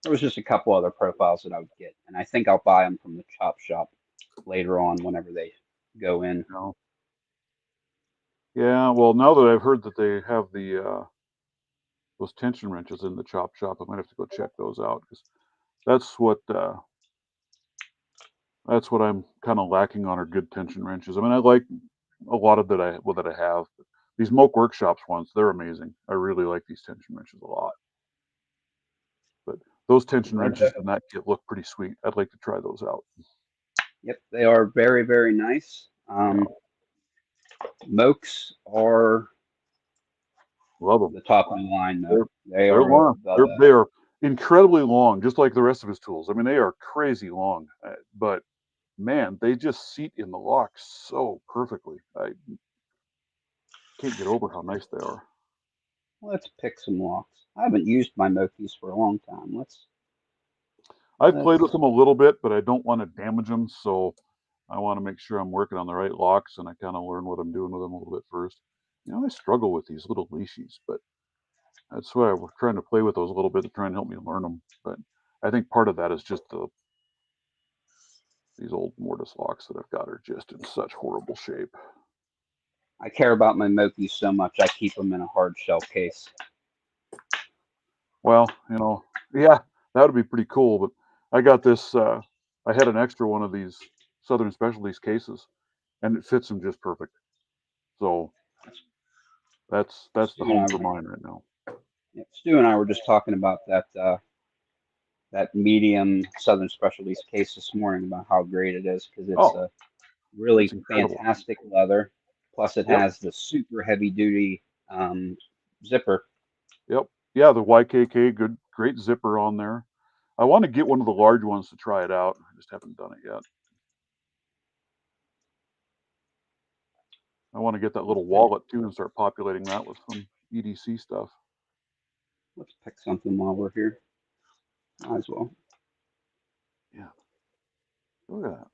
There was just a couple other profiles that I would get, and I think I'll buy them from the chop shop later on whenever they go in. You know? Yeah, well, now that I've heard that they have those tension wrenches in the chop shop, I might have to go check those out because that's what uh, that's what I'm kind of lacking on are good tension wrenches. I mean, I like a lot of that I have. But these Moke Workshops ones, they're amazing. I really like these tension wrenches a lot. But those tension Right. wrenches in that kit look pretty sweet. I'd like to try those out. Yep, they are very, very nice. Yeah, Mokes are love them. the top of the line, though. They're They they're are long. They are incredibly long, just like the rest of his tools. I mean, they are crazy long, but man, they just seat in the lock so perfectly. I can't get over how nice they are. let's pick some locks. I haven't used my Mokies for a long time. I've played with Let's them a little bit, but I don't want to damage them, so I want to make sure I'm working on the right locks, and I kind of learn what I'm doing with them a little bit first. I struggle with these little leashes, but that's why we're trying to play with those a little bit to try and help me learn them. But I think part of that is just these old mortise locks that I've got are just in such horrible shape. I care about my Mokies so much. I keep them in a hard shell case. Well, yeah, that would be pretty cool. But I got this. I had an extra one of these Southern Specialties cases, and it fits them just perfect. So that's the Stu and home I for were, mine right now. yeah, Stu and I were just talking about that medium Southern Specialties case this morning about how great it is because it's Oh, a it's really incredible. fantastic leather. Plus, it Yep, has the super heavy duty zipper. yep, yeah. The YKK, good, great zipper on there. I want to get one of the large ones to try it out. I just haven't done it yet. I want to get that Let's little pick, wallet too and start populating that with some EDC stuff. let's pick something while we're here. Might as well. Yeah, look at that.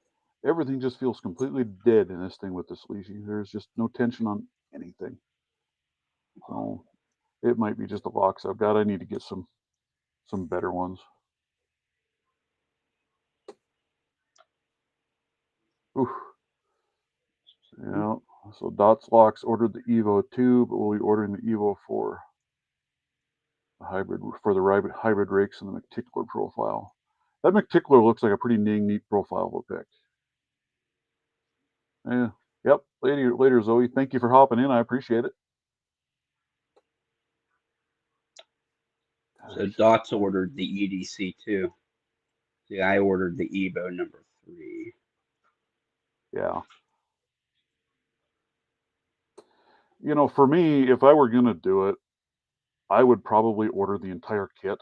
Everything just feels completely dead in this thing with this leashy. There's just no tension on anything. So it might be just the locks I've got. I need to get some better ones. Oof. Yeah. So Dots Locks ordered the Evo 2, but we'll be ordering the Evo 4. The hybrid for the hybrid rakes and the McTickler profile. That McTickler looks like a pretty dang neat profile to pick. Yeah. Yep. Later, Zoe. Thank you for hopping in. I appreciate it. So Dots ordered the EDC too. See, I ordered the Evo number 3. Yeah. For me, if I were gonna do it, I would probably order the entire kit,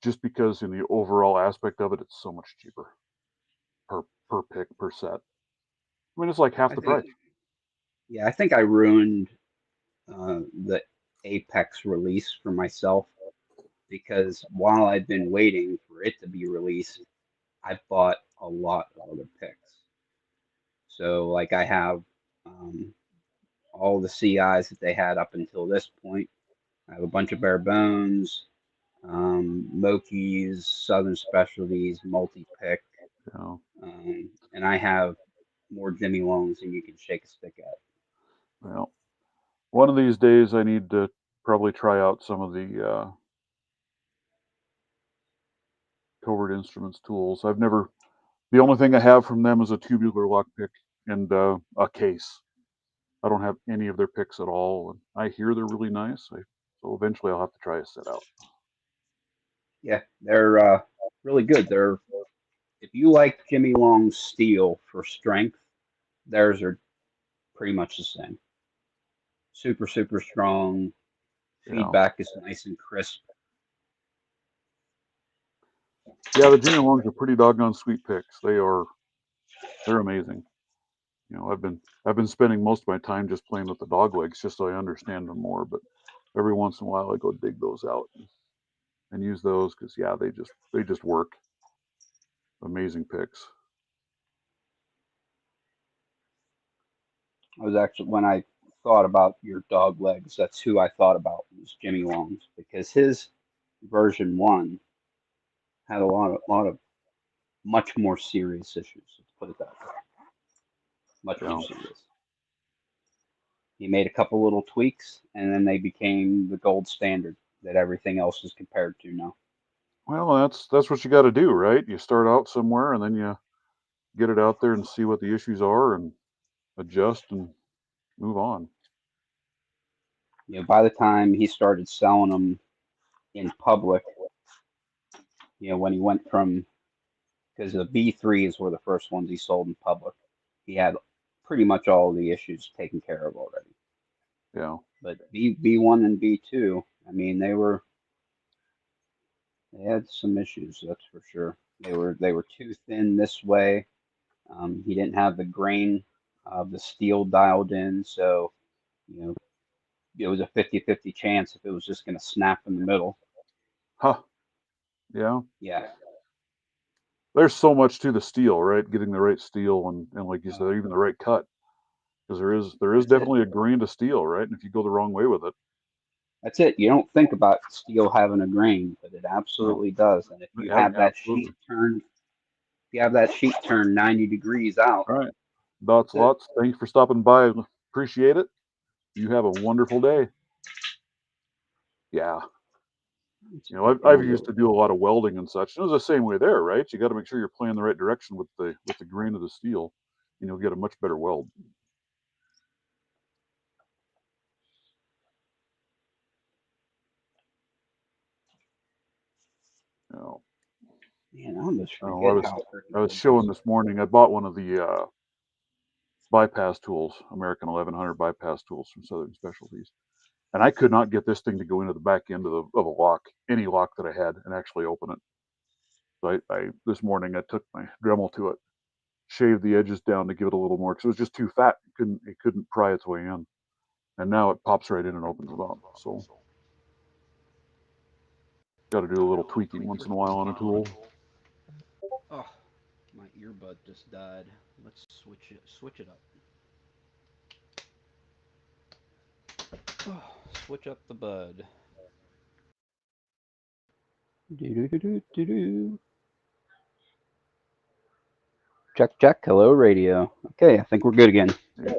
just because in the overall aspect of it, it's so much cheaper per pick per set. I mean, it's like half I the think, price. yeah, I think I ruined the Apex release for myself because while I've been waiting for it to be released, I've bought a lot of other picks. So, like, I have um, all the CIs that they had up until this point. I have a bunch of bare bones, Mokies, Southern Specialties, multi pick, You know. and I have more Jimmy Longs than you can shake a stick at. Well, one of these days, I need to probably try out some of the Covert Instruments tools. I've never. The only thing I have from them is a tubular lockpick and a case. I don't have any of their picks at all, and I hear they're really nice. So eventually, I'll have to try a set out. Yeah, they're really good. They're if you like Jimmy Long's steel for strength, theirs are pretty much the same. Super, super strong. Yeah, Feedback is nice and crisp. yeah. The Junior Longs are pretty doggone sweet picks. They're amazing. I've been spending most of my time just playing with the dog legs just so I understand them more. But every once in a while, I go dig those out and use those because yeah, they just work. Amazing picks. I was actually when I thought about your dog legs, that's who I thought about was Jimmy Long's because his version 1 had a lot of much more serious issues. Let's put it that way. Much more Yeah. serious. He made a couple little tweaks, and then they became the gold standard that everything else is compared to now. Well, that's what you got to do, right? You start out somewhere, and then you get it out there and see what the issues are, and adjust and move on. By the time he started selling them in public, when he went from, because the B3s were the first ones he sold in public, he had pretty much all the issues taken care of already. Yeah. But B1 and B2, I mean, they had some issues, that's for sure. They were too thin this way. He didn't have the grain of the steel dialed in, so you know it was a 50-50 chance if it was just going to snap in the middle. Huh. Yeah. Yeah. There's so much to the steel, right? Getting the right steel and like you said, even the right cut. Because there is That's it. definitely a grain to steel, right? And if you go the wrong way with it, That's it. You don't think about steel having a grain, but it no. absolutely does. And if you Yeah, have that sheet absolutely. turned, if you have that sheet turned 90 degrees out, All right. Lots, that's it. lots. Thanks for stopping by. Appreciate it. You have a wonderful day. Yeah. It's You know, I've used to do a lot of welding and such. And it was the same way there, right? You got to make sure you're playing the right direction with the grain of the steel, and you'll get a much better weld. You know, Man, I almost oh, forget how I freaking was good this showing this morning. I bought one of the bypass tools, American 1100 bypass tools from Southern Specialties, and I could not get this thing to go into the back end of a lock, any lock that I had, and actually open it. So I this morning I took my Dremel to it, shaved the edges down to give it a little more because it was just too fat. It couldn't pry its way in, and now it pops right in and opens it up. So got to do a little tweaking once in a while on a tool. Oh, my earbud just died. Let's switch it up. Oh, switch up the bud. Do do do do do do. Check check. Hello radio. Okay, I think we're good again. Yeah.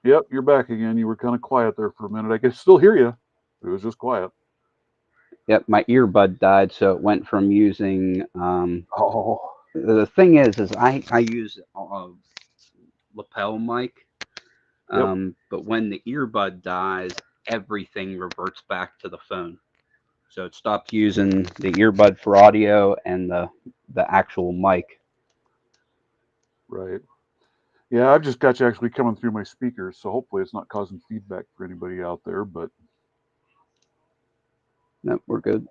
Yep, you're back again. You were kind of quiet there for a minute. I could still hear you. It was just quiet. Yep, my earbud died, so it went from using. Oh, The thing is I use a lapel mic, yep, but when the earbud dies, everything reverts back to the phone. So it stopped using the earbud for audio and the actual mic. right. Yeah, I've just got you actually coming through my speakers, so hopefully it's not causing feedback for anybody out there. But Nope, we're good.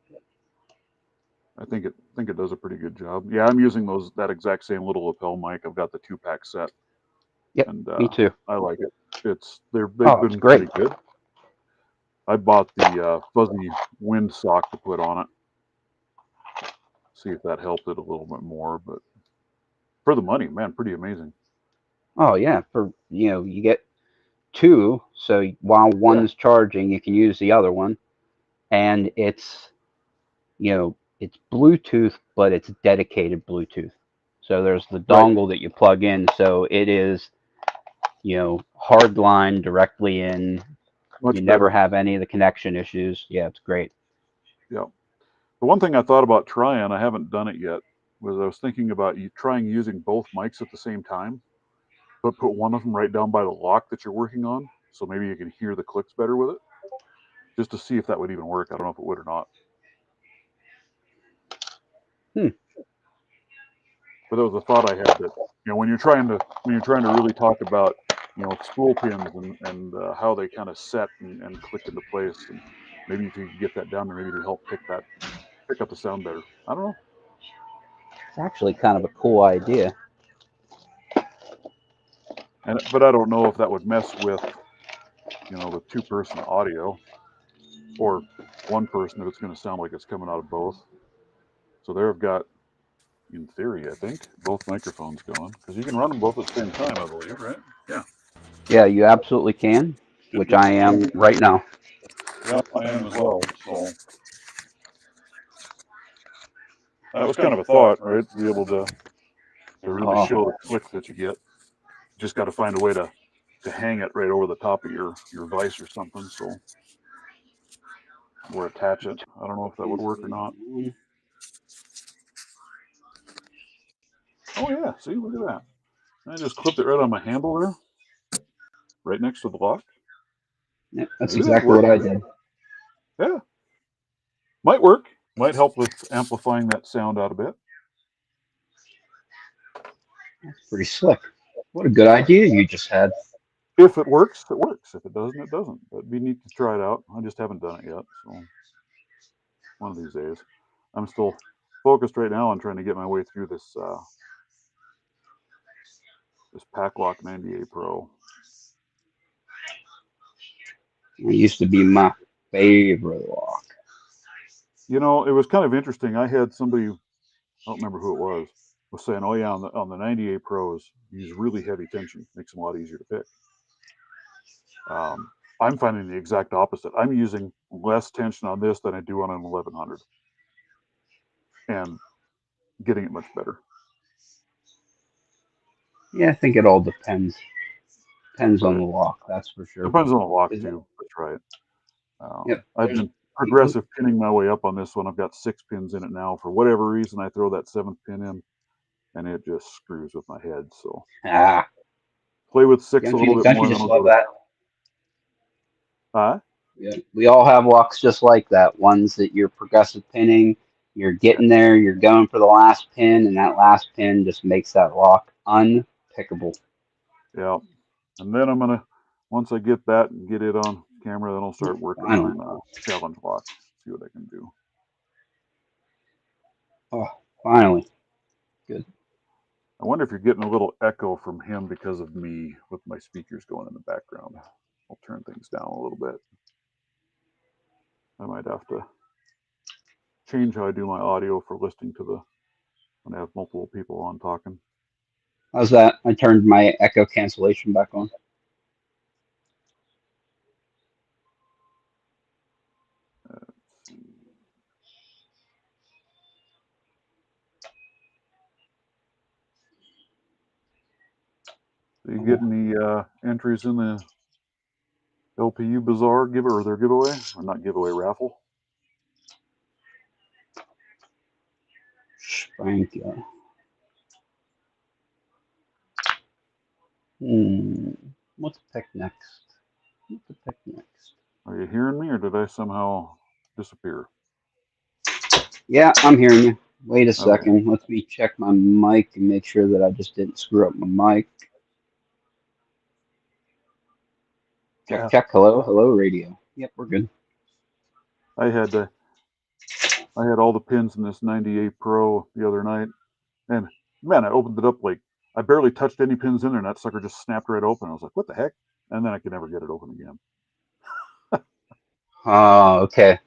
I think it does a pretty good job. Yeah, I'm using that exact same little lapel mic. I've got the 2-pack set, Yep, and me too. I like it. They've Oh, it's been great. pretty good. I bought the fuzzy wind sock to put on it. See if that helped it a little bit more. But for the money, man, pretty amazing. Oh yeah, for you get two, so while Yeah, one's charging, you can use the other one, and it's Bluetooth, but it's dedicated Bluetooth. So there's the right. dongle that you plug in, so it is hard line directly in. You Much never better. have any of the connection issues. Yeah, it's great. Yeah. The one thing I thought about trying, I haven't done it yet, was I was thinking about trying using both mics at the same time, but put one of them right down by the lock that you're working on, so maybe you can hear the clicks better with it, just to see if that would even work. I don't know if it would or not. Hmm. But that was a thought I had that when you're trying to really talk about spool pins and how they kind of set and click into place, and maybe if you could get that down there, maybe to help pick up the sound better. I don't know. It's actually kind of a cool idea. But I don't know if that would mess with the two-person audio or one person if it's going to sound like it's coming out of both. So there I've got, in theory, I think, both microphones going because you can run them both at the same time, I believe, right? Yeah. Yeah, you absolutely can, Should which be. I am right now. Yep, I am as well. So That was kind of a thought, right? To be able to really Oh, show the click that you get. Just got to find a way to hang it right over the top of your vise or something, so or attach it. I don't know if that would work or not. Oh yeah, see, look at that. I just clipped it right on my handle there, right next to the lock. yeah, that's Maybe that'd exactly work. what I did. Yeah, might work. Might help with amplifying that sound out a bit. That's pretty slick. What a good idea you just had. If it works, it works. If it doesn't, it doesn't. But it'd be neat to try it out. I just haven't done it yet, so one of these days. I'm still focused right now on trying to get my way through this Packlock 98 Pro. It used to be my favorite lock. You know, it was kind of interesting. I had somebody, I don't remember who it was saying, "Oh yeah, on the 98 Pros, use really heavy tension, makes them a lot easier to pick." Um, I'm finding the exact opposite. I'm using less tension on this than I do on an 1100, and getting it much better. Yeah, I think it all depends. Depends on Right. the lock, that's for sure. Depends on the lock Is it? too. That's right. Yep. I've There's been progressive pinning my way up on this one. I've got 6 pins in it now. For whatever reason, I throw that seventh pin in, and it just screws with my head. So ah. play with six a Don't little you bit don't more, you and then just I'll love go to that? huh? Yeah. We all have locks just like that. Ones that you're progressive pinning, you're Yeah, getting there, you're going for the last pin, and that last pin just makes that lock unpickable. yeah. And then I'm gonna once I get that and get it on camera, then I'll start working Finally. on challenge locks. See what I can do. Oh, finally. Good. I wonder if you're getting a little echo from him because of me with my speakers going in the background. I'll turn things down a little bit. I might have to change how I do my audio for listening to the when I have multiple people on talking. How's that? I turned my echo cancellation back on. Let's see. Do you get Oh, any entries in the LPU Bazaar give or their giveaway or not giveaway raffle? thank you. Hmm. What to pick next? What to pick next? Are you hearing me or did I somehow disappear? Yeah, I'm hearing you. Wait a Okay. second. Let me check my mic and make sure that I just didn't screw up my mic. Check, Yeah. check. Hello, hello, radio. Yep, we're good. I had I had all the pins in this 98 Pro the other night, and man, I opened it up like I barely touched any pins in there, and that sucker just snapped right open. I was like, "What the heck?" And then I could never get it open again. Okay.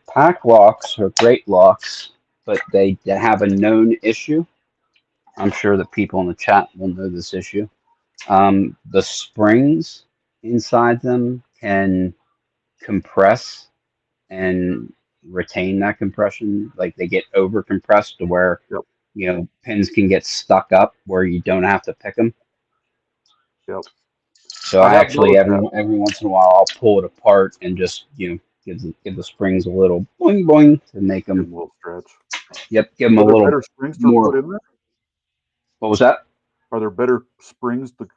Pack locks are great locks, but they have a known issue. I'm sure that people in the chat will know this issue. The springs inside them can compress and retain that compression. Like they get over compressed to where, Yep, pins can get stuck up where you don't have to pick them. yep. So I I have actually noticed that. every once in a while I'll pull it apart and just give the springs a little boing boing to make Give them. them a little stretch. Yep, give them a Are there little better springs to put more. in there? What was that? Are there better springs to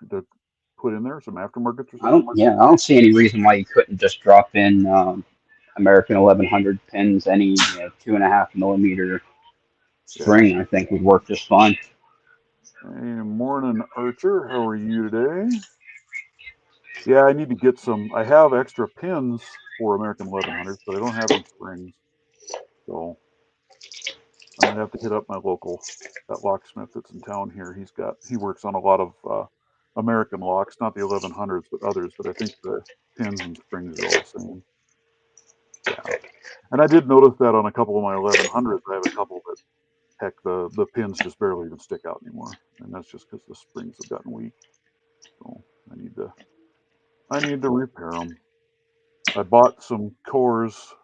put in there? Some aftermarkets or I something? don't. Yeah, I don't see any reason why you couldn't just drop in American 1100 pins. Any 2.5 millimeter Yeah. spring, I think would work just fine. Hey, morning, Archer. How are you today? Yeah, I need to get some. I have extra pins for American 1100s, but I don't have any springs. So I might have to hit up my local that locksmith that's in town here. He works on a lot of American locks, not the 1100s, but others. But I think the pins and springs are all the same. Yeah, and I did notice that on a couple of my 1100s. I have a couple that heck the pins just barely even stick out anymore, and that's just because the springs have gotten weak. So I need to repair them. I bought some cores.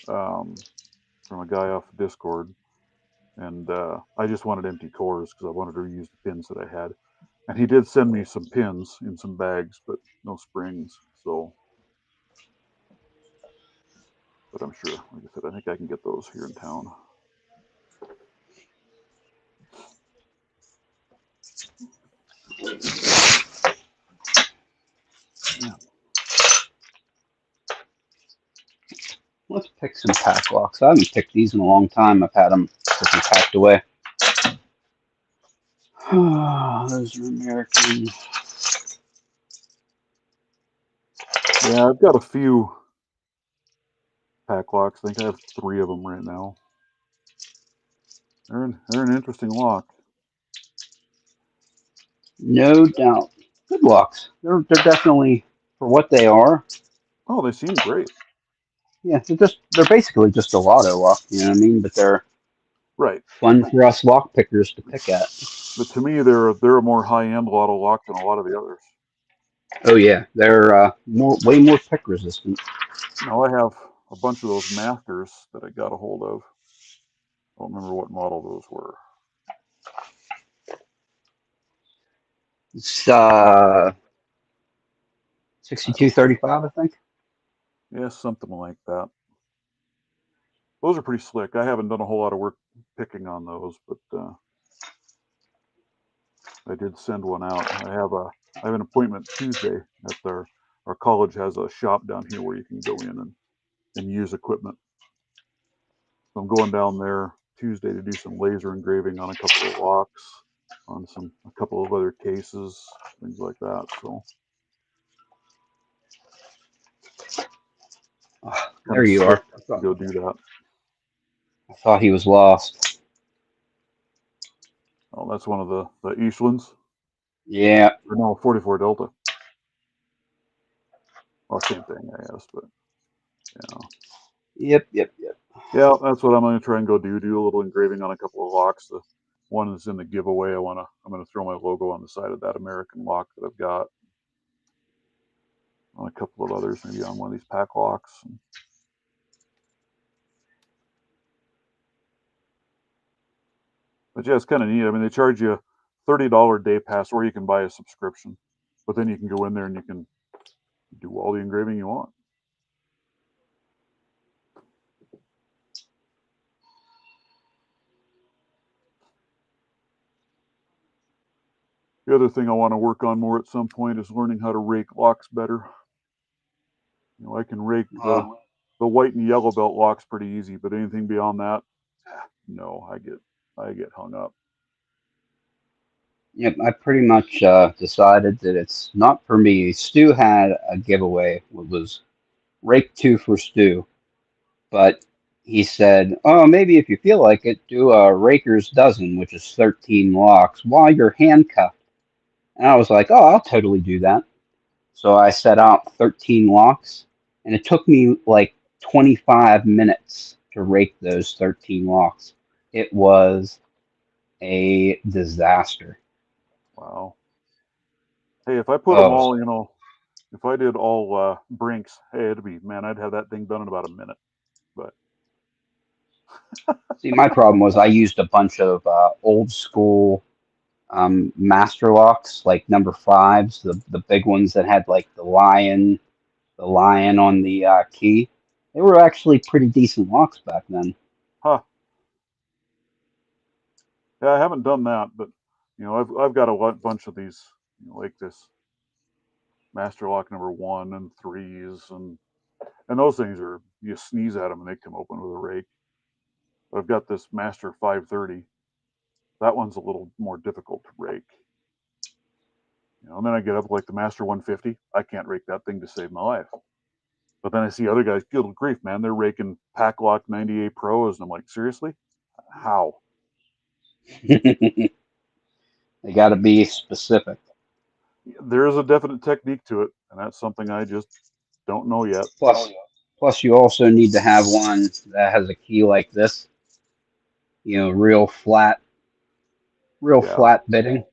Um, from a guy off Discord, and I just wanted empty cores because I wanted to reuse the pins that I had. And he did send me some pins in some bags, but no springs. So, but I'm sure, like I said, I think I can get those here in town. Yeah. Let's pick some pack locks. I haven't picked these in a long time. I've had them packed away. Those are American. Yeah, I've got a few pack locks. I think I have 3 of them right now. They're an interesting lock. No doubt. Good locks. They're definitely for what they are. Oh, they seem great. Yeah, they're basically just a lotto lock, you know what I mean? But they're Right. fun for us lock pickers to pick at. But to me, they're a more high end lotto lock than a lot of the others. Oh yeah, they're way more pick resistant. Now I have a bunch of those masters that I got a hold of. I don't remember what model those were. It's I don't. 6235, I think. Yeah, something like that. Those are pretty slick. I haven't done a whole lot of work picking on those, but I did send one out. I have an appointment Tuesday at our college has a shop down here where you can go in and use equipment. So I'm going down there Tuesday to do some laser engraving on a couple of locks, on a couple of other cases, things like that. So Oh, kind there of you are. stoked to go do that. I thought he was lost. Oh, that's one of the Eastlands. Yeah. Or no, 44 Delta. Well, same thing, I guess, but yeah. Yep. Yep. Yep. Yeah, that's what I'm going to try and go do. Do a little engraving on a couple of locks. The one is in the giveaway. I'm going to throw my logo on the side of that American lock that I've got. On a couple of others, maybe on one of these pack locks. But yeah, it's kind of neat. I mean, they charge you $30 day pass, or you can buy a subscription. But then you can go in there and you can do all the engraving you want. The other thing I want to work on more at some point is learning how to rake locks better. You know, I can rake Uh, the white and yellow belt locks pretty easy, but anything beyond that, no, I get hung up. yep. I pretty much decided that it's not for me. Stu had a giveaway. It was Rake 2 for Stu, but he said, "Oh, maybe if you feel like it, do a Raker's Dozen, which is 13 locks while you're handcuffed." And I was like, "Oh, I'll totally do that." So I set out 13 locks, and it took me like 25 minutes to rake those 13 locks. It was a disaster. Wow. Hey, if I put them Oh, all, if I did all brinks, hey, I'd have that thing done in about a minute. But see, my problem was I used a bunch of old school master locks, like number fives, the big ones that had like the lion on the key. They were actually pretty decent locks back then. huh, yeah, I haven't done that. But I've got a bunch of these, like this Master Lock number one and threes, and those things are you sneeze at them and they come open with a rake. But I've got this Master 530. That one's a little more difficult to rake. And then I get up like the Master 150. I can't rake that thing to save my life. But then I see other guys, good grief, man, they're raking Packlock 98 Pros, and I'm like, seriously, how? They got to be specific. There is a definite technique to it, and that's something I just don't know yet. Plus, plus you also need to have one that has a key like this. Real Yeah, flat bitting.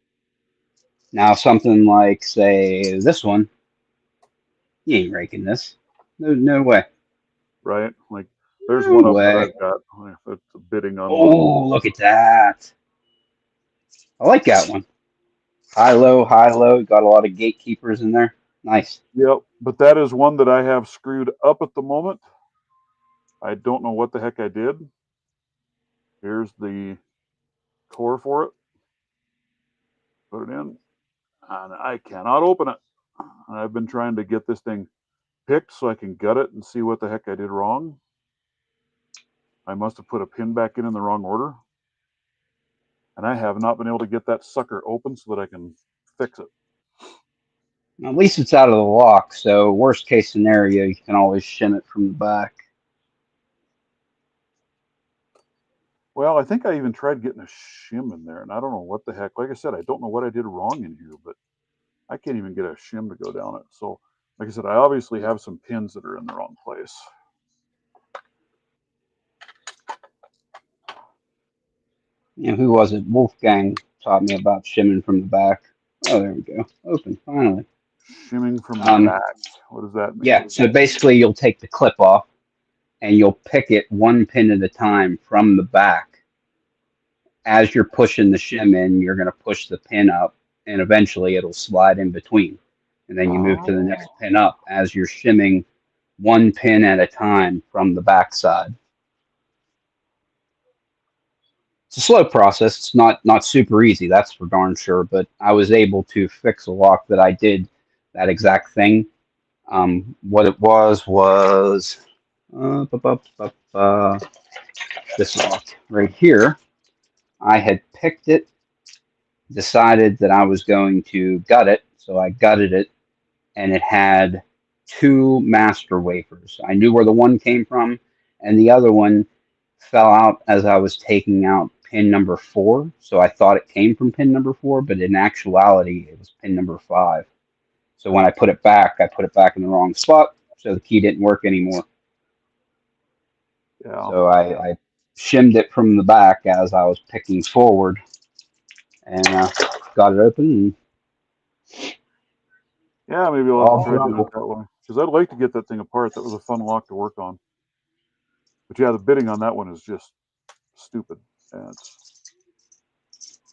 Now, something like, say, this one, you ain't raking this. No, no way. right. Like There's No one up that way. I've got. It's bidding on one. Oh, look at that. I like that one. High, low. Got a lot of gatekeepers in there. Nice. Yep, but that is one that I have screwed up at the moment. I don't know what the heck I did. Here's the core for it. Put it in, and I cannot open it. I've been trying to get this thing picked so I can gut it and see what the heck I did wrong. I must have put a pin back in the wrong order, and I have not been able to get that sucker open so that I can fix it. At least it's out of the lock, so worst case scenario, you can always shim it from the back. Well, I think I even tried getting a shim in there, and I don't know what the heck. Like I said, I don't know what I did wrong in here, but I can't even get a shim to go down it. So, like I said, I obviously have some pins that are in the wrong place. Who was it? Wolfgang taught me about shimming from the back. Oh, there we go. Open, finally. Shimming from the Um, back. What does that mean? yeah, so basically you'll take the clip off and you'll pick it one pin at a time from the back. As you're pushing the shim in, you're going to push the pin up and eventually it'll slide in between. And then you move to the next Oh, pin up as you're shimming one pin at a time from the back side. It's a slow process. It's not super easy, that's for darn sure. But I was able to fix a lock that I did that exact thing. What it was uh, bu- bu- this lock right here. I had picked it, decided that I was going to gut it, so I gutted it, and it had two master wafers. I knew where the one came from, and the other one fell out as I was taking out pin number 4. So I thought it came from pin number 4, but in actuality, it was pin number 5. So when I put it back in the wrong spot, so the key didn't work anymore. yeah. So I shimmed it from the back as I was picking forward, and got it open, and Yeah, maybe I'll have to all try doing it done. that way. Because I'd like to get that thing apart. That was a fun lock to work on. But yeah, the bidding on that one is just stupid. And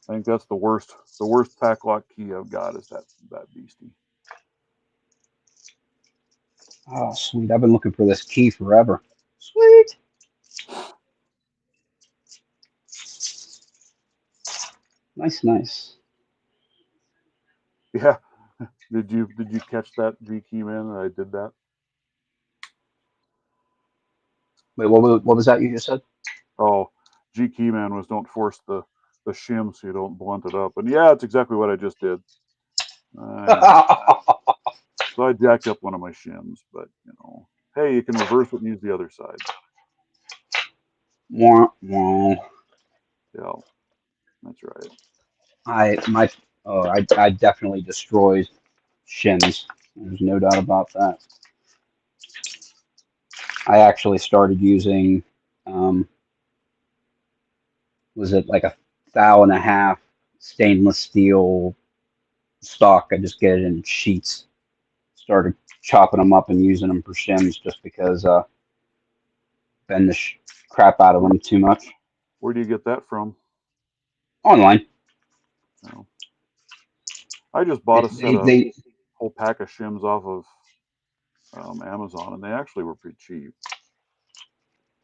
I think that's the worst. The worst pack lock key I've got is that beastie. Oh, sweet. I've been looking for this key forever. Sweet. Nice, nice. Yeah. Did you catch that, G key man? That I did that. Wait, what was that you just said? Oh, G key man was don't force the shim so you don't blunt it up. And yeah, it's exactly what I just did. I know. So I jacked up one of my shims, but hey, you can reverse it and use the other side. Wah, wah. Yeah, that's right. I my oh I definitely destroy shims. There's no doubt about that. I actually started using um, was it like a thou and a half stainless steel stock. I just get it in sheets. Started chopping them up and using them for shims just because bend the crap out of Where, them too much. where do you get that from? Online. No. I just bought They, a set they, of they whole pack of shims off of Amazon, and they actually were pretty cheap.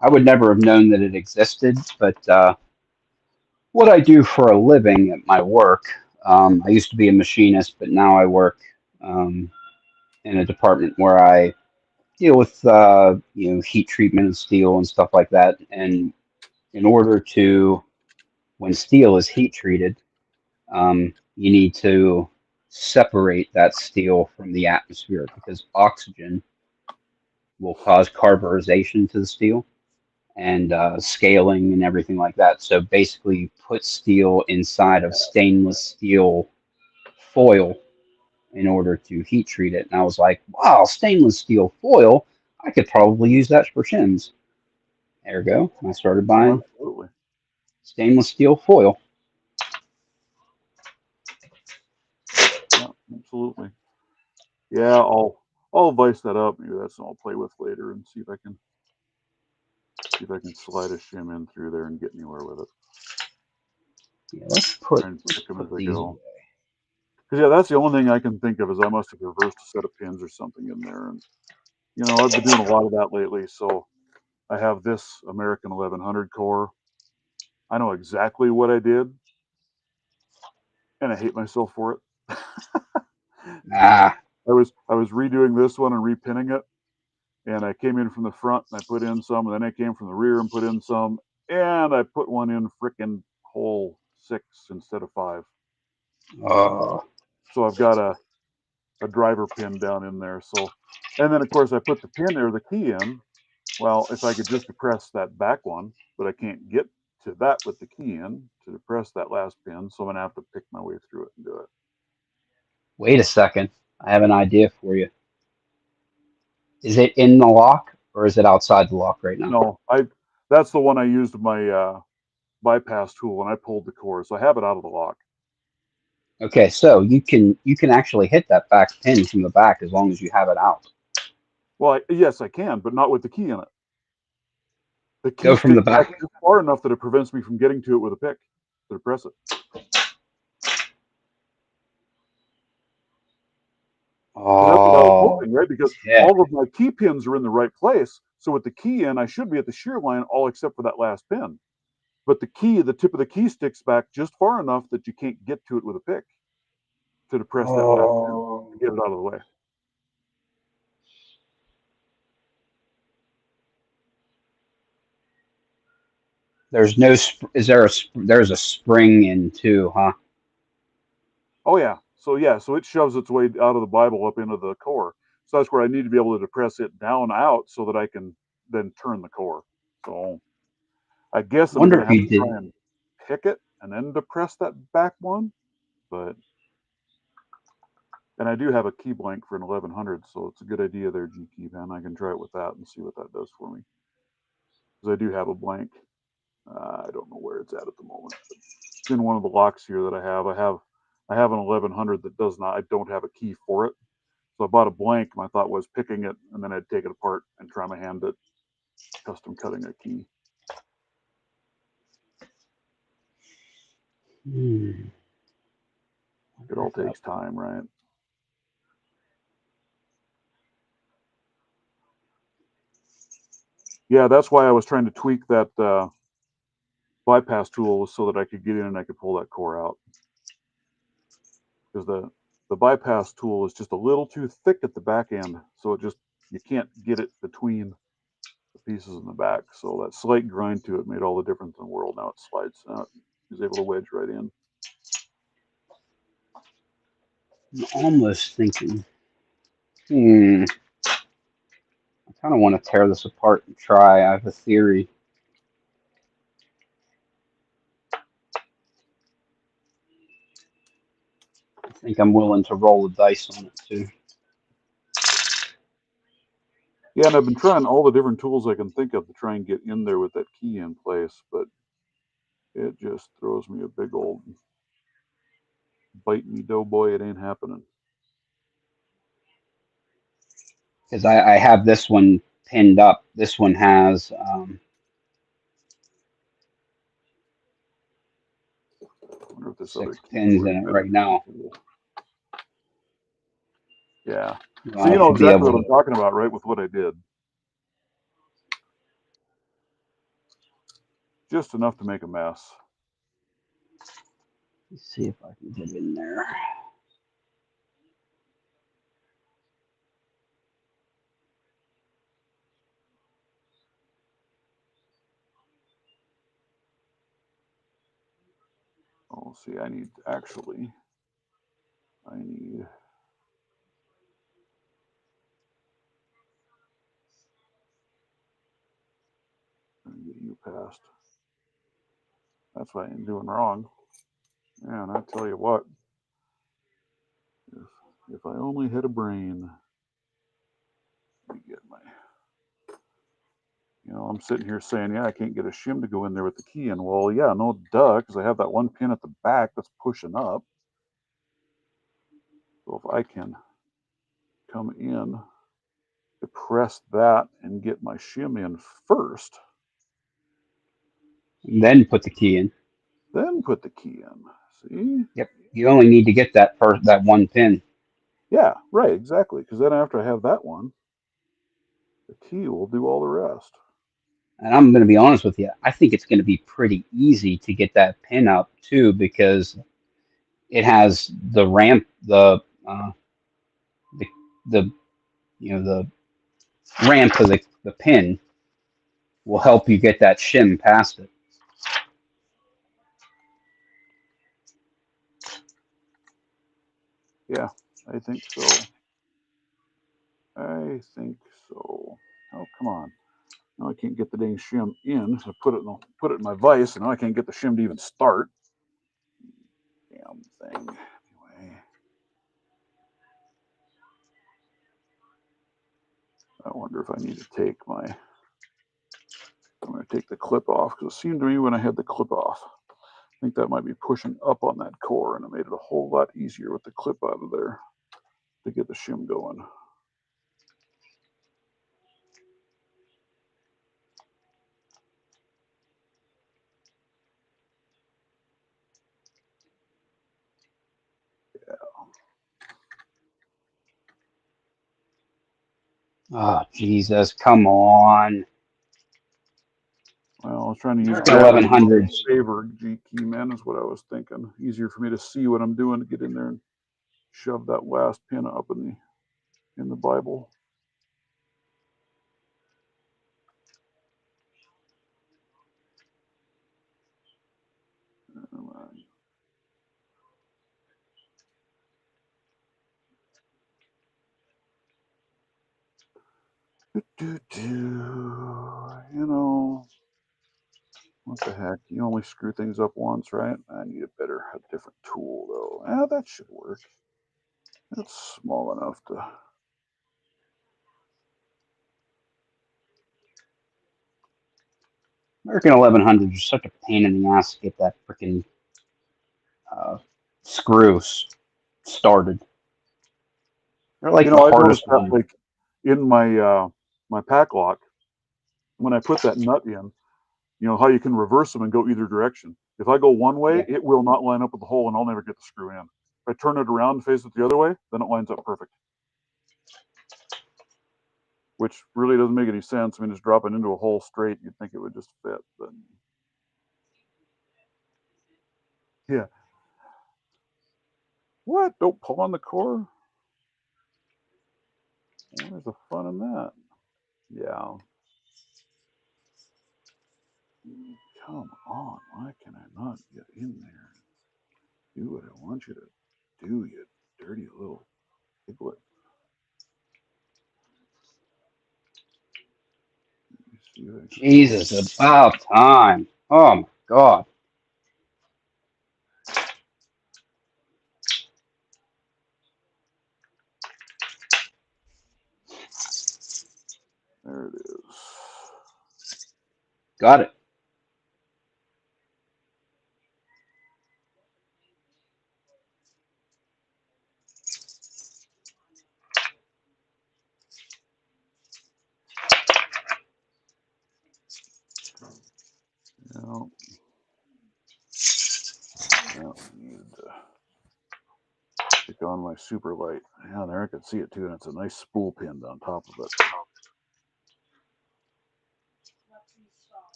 I would never have known that it existed, but what I do for a living at my work, I used to be a machinist, but now I work um, in a department where I deal with heat treatment of steel and stuff like that. And in order to, when steel is heat treated, you need to separate that steel from the atmosphere because oxygen will cause carburization to the steel and scaling and everything like that. So basically, you put steel inside of stainless steel foil in order to heat treat it. And I was like, wow, stainless steel foil. I could probably use that for shims. Ergo, I started Oh, buying absolutely. stainless steel foil. Yeah, absolutely. Yeah, I'll vice that up. Maybe that's something I'll play with later and see if I can See if I can slide a shim in through there and get anywhere with it. Yeah, Try and pick let's them as put I these go. away. Because yeah, that's the only thing I can think of is I must have reversed a set of pins or something in there. And I've been doing a lot of that lately. So I have this American 1100 core. I know exactly what I did, and I hate myself for it. Ah, I was redoing this one and repinning it, and I came in from the front and I put in some, and then I came from the rear and put in some, and I put one in frickin' hole 6 instead of 5. oh, So I've got a driver pin down in there. So, and then of course I put the pin or the key in. Well, if I could just depress that back one, but I can't get to that with the key in to depress that last pin, so I'm gonna have to pick my way through it and do it. wait a second. I have an idea for you. Is it in the lock or is it outside the lock right now? No, that's the one I used my bypass tool when I pulled the core, so I have it out of the lock. Okay, so you can actually hit that back pin from the back as long as you have it out. Well, yes, I can, but not with the key in it. The key Go from the sticks back back. just far enough that it prevents me from getting to it with a pick to depress it. Because that's what I was Oh, hoping, right? Because tick. all of my key pins are in the right place. So with the key in, I should be at the shear line, all except for that last pin. But the tip of the key sticks back just far enough that you can't get to it with a pick to depress that last pin Oh, to get it out of the way. there's no. Is there a? There's a spring in too, huh? Oh yeah. So it shoves its way out of the Bible up into the core. So that's where I need to be able to depress it down out so that I can then turn the core. So I guess I'm Wonder gonna if have you to try did. and pick it and then depress that back one. But and I do have a key blank for an 1100, so it's a good idea there, G key pen. I can try it with that and see what that does for me. Because I do have a blank. I don't know where it's at the moment. But it's in one of the locks here that I have. I have an 1100 that does not. I don't have a key for it. So I bought a blank. My thought was picking it, and then I'd take it apart and try my hand at custom cutting a key. Hmm, It wonder all if that. takes time, right? Yeah, that's why I was trying to tweak that bypass tool so that I could get in and I could pull that core out. Because the bypass tool is just a little too thick at the back end, so you can't get it between the pieces in the back. So that slight grind to it made all the difference in the world. Now it slides out. He's able to wedge right in. I'm almost thinking. Hmm. I kind of want to tear this apart and try. I have a theory. I think I'm willing to roll the dice on it too. Yeah, and I've been trying all the different tools I can think of to try and get in there with that key in place, but it just throws me a big old bite me doughboy. It ain't happening. Because I have this one pinned up. This one has I wonder if this other 6 key pins will in it fit in right the now. tool. Yeah. So I you know should be exactly able what to I'm talking about, right? With what I did. Just enough to make a mess. see if I can get in there. Oh, see, I need to get you past. That's what I'm doing wrong. Yeah, and I tell you what, if if I only had a brain, let me get my. I'm sitting here saying, yeah, I can't get a shim to go in there with the key in. Well, yeah, no, duh, because I have that one pin at the back that's pushing up. So if I can come in, depress that, and get my shim in first, And then put the key in. then put the key in. See? Yep. You only need to get that one pin. Yeah, right, exactly. Because then after I have that one, the key will do all the rest. And I'm going to be honest with you. I think it's going to be pretty easy to get that pin up too, because it has the ramp, the the the ramp of the pin will help you get that shim past it. Yeah, I think so. I think so. Oh, come on. Now I can't get the dang shim in. I put it in my vise, and now I can't get the shim to even start. Damn thing. Anyway, I wonder if I need to take my. I'm going to take the clip off because it seemed to me when I had the clip off, I think that might be pushing up on that core, and it made it a whole lot easier with the clip out of there to get the shim going. Oh, Jesus, come on. Well, I was trying to use American gravity in my 1100s. favor, G key man, is what I was thinking. Easier for me to see what I'm doing to get in there and shove that last pin up in the Bible. You know, what the heck? You only screw things up once, right? I need a different tool though. Ah, that should work. That's small enough to. American 1100s are such a pain in the ass to get that freaking uh, screw started. They're You like the know, I noticed hardest that one. like in my pack lock when I put that nut in. You know how you can reverse them and go either direction. If I go one way, Yeah. it will not line up with the hole, and I'll never get the screw in. If I turn it around and face it the other way, then it lines up perfect. Which really doesn't make any sense. I mean, just dropping into a hole straight, you'd think it would just fit, but yeah. What? Don't pull on the core? Where's the fun in that? Yeah. Come on. Why can I not get in there? Do what I want you to do, you dirty little piglet. Let me see if I can. Jesus, about time. Oh my God. There it is. Got it. Yeah. Now I need to stick on my super light. Yeah, there I can see it too, and it's a nice spool pinned on top of it.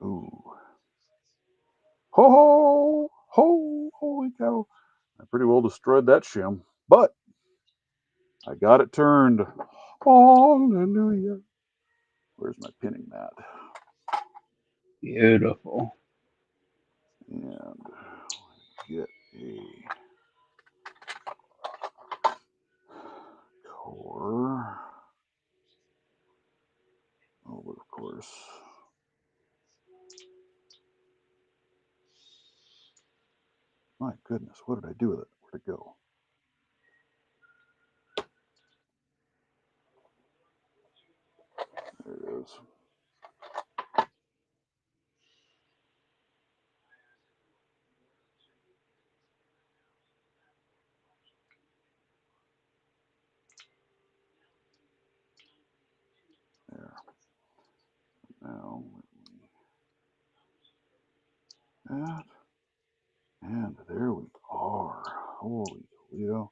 Ooh. Ho ho ho! Holy cow! I pretty well destroyed that shim, but I got it turned. Hallelujah! Where's my pinning mat? Beautiful. And get a core. Oh, but of course. My goodness, what did I do with it? Where'd it go? There it is. There. Now, that. And there we are. Holy Toledo.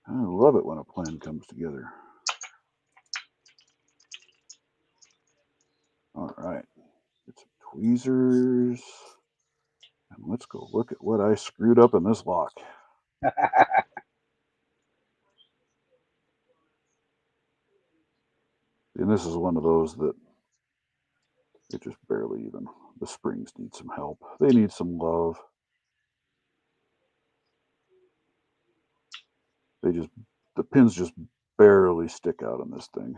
I love it when a plan comes together. All right. Get some tweezers. And let's go look at what I screwed up in this lock. And this is one of those that it just barely even, the springs need some help. They need some love. The pins just barely stick out on this thing.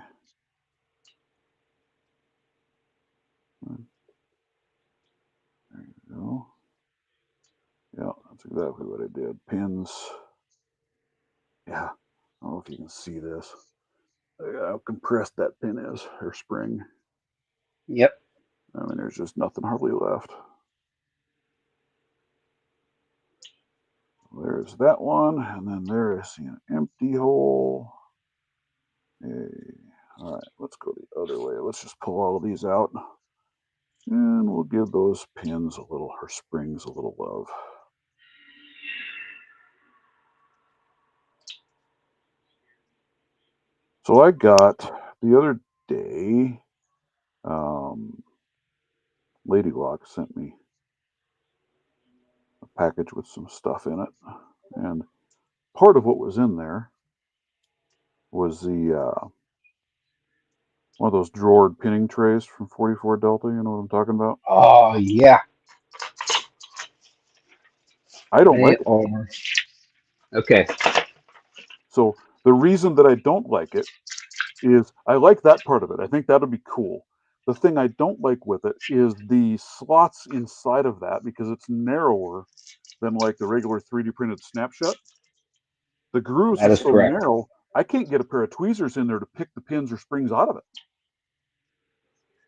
There you go. Yeah, that's exactly what I did. Pins. Yeah, I don't know if you can see this. How compressed that pin is, or spring. Yep. I mean, there's just nothing hardly left. There's that one, and then there is an empty hole. Hey, all right, let's go the other way. Let's just pull all of these out, and we'll give those pins a little, or springs a little love. So I got the other day, Lady Lock sent me a package with some stuff in it, and part of what was in there was the one of those drawered pinning trays from 44 Delta. You know what I'm talking about? Oh yeah, I don't they like it. are. Okay. So the reason that I don't like it is I like that part of it. I think that'll be cool. The thing I don't like with it is the slots inside of that because it's narrower than like the regular 3D printed snapshot. The grooves That are is so correct. narrow, I can't get a pair of tweezers in there to pick the pins or springs out of it.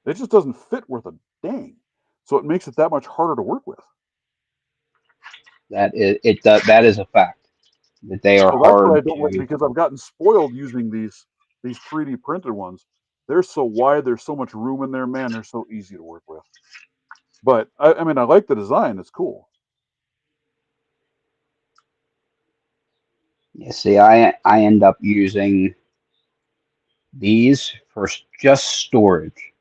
It just doesn't fit worth a dang. So it makes it that much harder to work with. That is it. That is a fact that they are So that's what I hard don't like to. because I've gotten spoiled using these 3D printed ones. They're so wide, there's so much room in there, man. They're so easy to work with. But I mean, I like the design; it's cool. You see, I end up using these for just storage,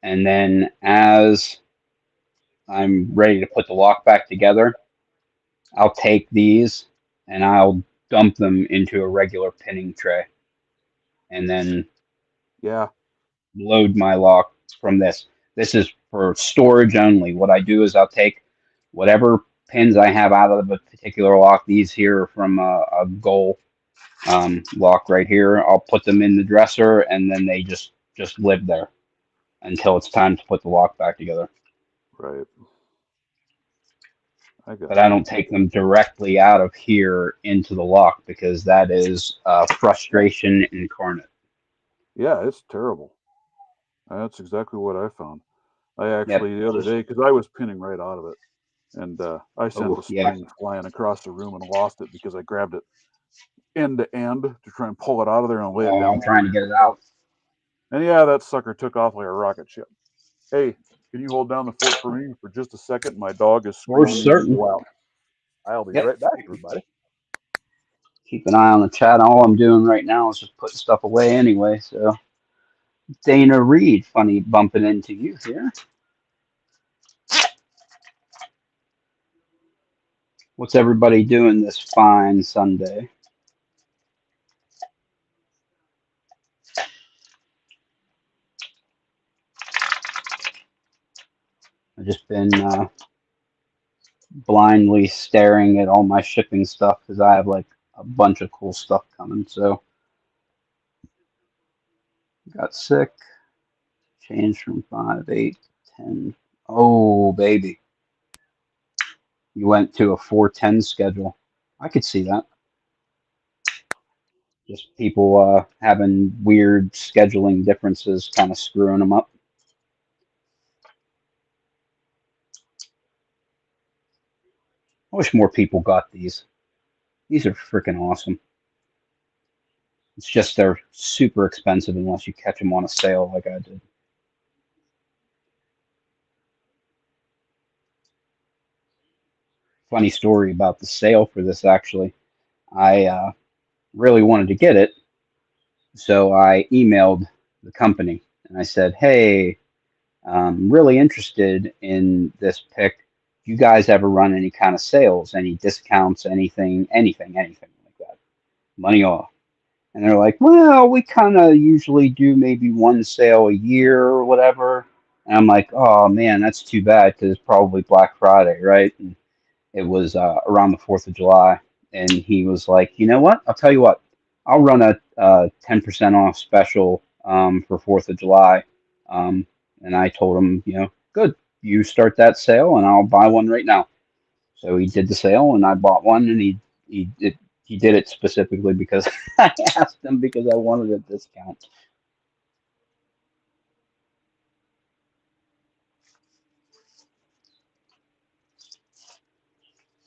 and then as I'm ready to put the lock back together, I'll take these and I'll dump them into a regular pinning tray, and then Yeah, load my lock from this. This is for storage only. What I do is I'll take whatever pins I have out of a particular lock. These here from a goal lock right here. I'll put them in the dresser, and then they just live there until it's time to put the lock back together. right. I But got I you. don't take them directly out of here into the lock because that is frustration incarnate. Yeah, it's terrible. That's exactly what I found. I Yep. actually the other Just day because I was pinning right out of it, and I sent oh the yeah. spring flying across the room and lost it because I grabbed it end to end to try and pull it out of there and lay it Oh, down I'm on the trying to get floor. it out. And yeah, that sucker took off like a rocket ship. Hey, can you hold down the fort for me for just a second? My dog is For screaming me to certain. go out. I'll be Yep. right back, everybody. Keep an eye on the chat. All I'm doing right now is just putting stuff away anyway. So Dana Reed, funny bumping into you here. What's everybody doing this fine Sunday? just been blindly staring at all my shipping stuff because I have like a bunch of cool stuff coming. So got sick, changed from 5, 8, 10. Oh, baby. You went to a 4-10 schedule. I could see that. Just people having weird scheduling differences kind of screwing them up. I wish more people got these. These are freaking awesome. It's just they're super expensive unless you catch them on a sale like I did. Funny story about the sale for this actually. I really wanted to get it, so I emailed the company and I said, "Hey, I'm really interested in this pick. Do you guys ever run any kind of sales, any discounts, anything like that? Money off?" And they're like, "Well, we kind of usually do maybe one sale a year or whatever." And I'm like, "Oh man, that's too bad because it's probably Black Friday, right?" And it was around the 4th of July. And he was like, "You know what? I'll tell you what. I'll run a 10% off special for 4th of July." Um, and I told him, good, you start that sale and I'll buy one right now. So he did the sale and I bought one and he did it specifically because I asked him because I wanted a discount.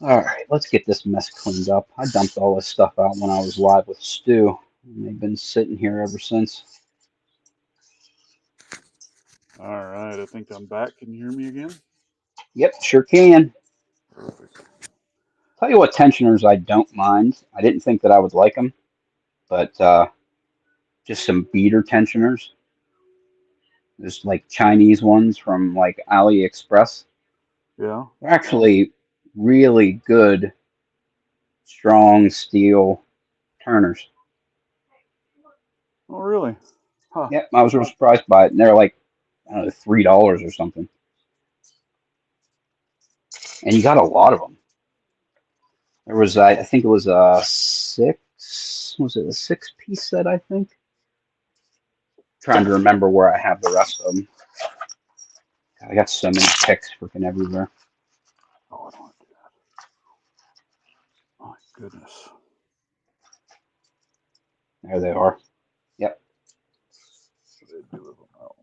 All right, let's get this mess cleaned up. I dumped all this stuff out when I was live with Stu, and they've been sitting here ever since. All right, I think I'm back. Can you hear me again? Yep, sure can. Perfect. Tell you what tensioners I don't mind. I didn't think that I would like them, but just some beater tensioners. There's like Chinese ones from like AliExpress. Yeah. They're actually really good, strong steel turners. Oh, really? Huh. Yep, I was real surprised by it. And they're like, I don't know, $3 or something. And you got a lot of them. There was, I think it was was it a 6-piece set, I think? Trying to remember where I have the rest of them. I got so many picks freaking everywhere. Oh, I don't want to do that. My goodness. There they are. Yep, They do them out.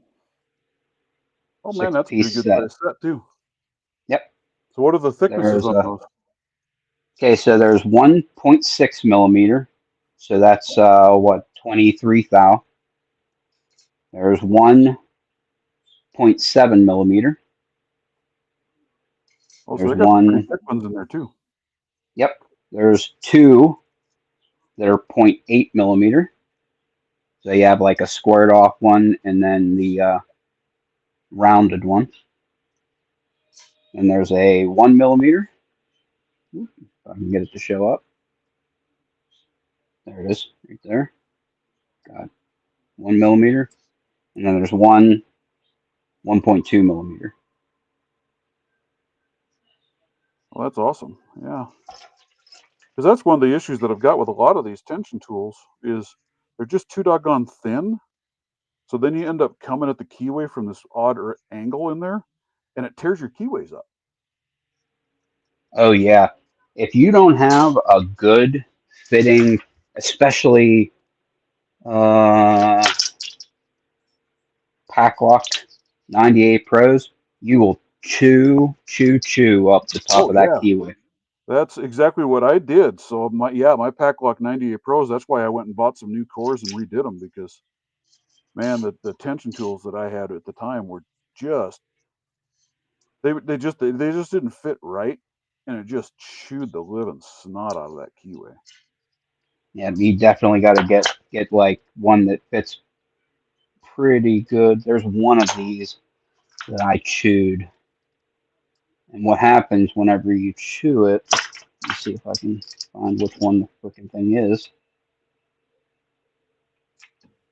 Oh man, six that's a pretty piece good set. size set too. Yep, So what are the thicknesses there's on a, those? okay, so there's 1.6 millimeter. So that's what, 23 thou. There's 1.7 millimeter. Oh, so There's they got some pretty one, thick ones in there too. yep, there's two that are 0.8 millimeter. So you have like a squared off one and then the rounded one. And there's a 1 millimeter. If I can get it to show up. There it is, right there. Got 1 millimeter. And then there's one 1.2 millimeter. Well, that's awesome. Yeah, because that's one of the issues that I've got with a lot of these tension tools is they're just too doggone thin. So then you end up coming at the keyway from this odd angle in there, and it tears your keyways up. Oh, yeah. If you don't have a good fitting, especially uh, pack lock 98 Pros, you will chew up the top Oh of that yeah, keyway. that's exactly what I did. So my Packlock 98 Pros. That's why I went and bought some new cores and redid them because man, the tension tools that I had at the time were just they just didn't fit right, and it just chewed the living snot out of that keyway. Yeah, you definitely got to get like one that fits pretty good. There's one of these that I chewed. And what happens whenever you chew it, let me see if I can find which one the freaking thing is.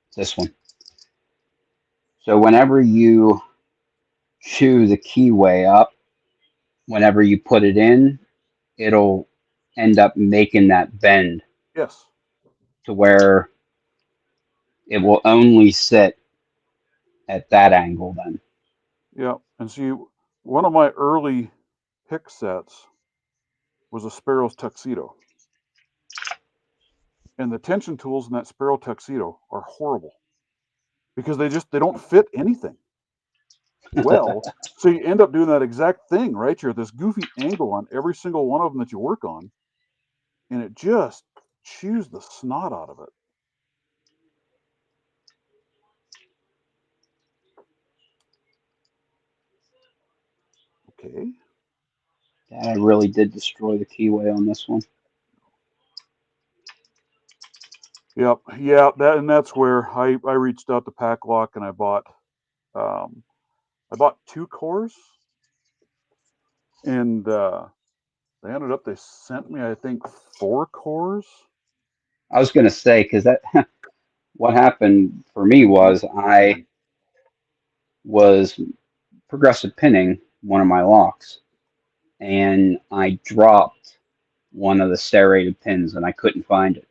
It's this one. So whenever you chew the keyway up, whenever you put it in, it'll end up making that bend Yes. to where it will only sit at that angle then. Yeah. And see, one of my early pick sets was a Sparrow's tuxedo. And the tension tools in that Sparrow tuxedo are horrible because they don't fit anything. Well, so you end up doing that exact thing, right? You're at this goofy angle on every single one of them that you work on, and it just chews the snot out of it. Okay. That I really did destroy the keyway on this one. Yep. Yeah. That's where I reached out to Packlock and um, I bought two cores, and they sent me, I think, four cores. I was gonna say because that what happened for me was I was progressive pinning one of my locks and I dropped one of the serrated pins and I couldn't find it.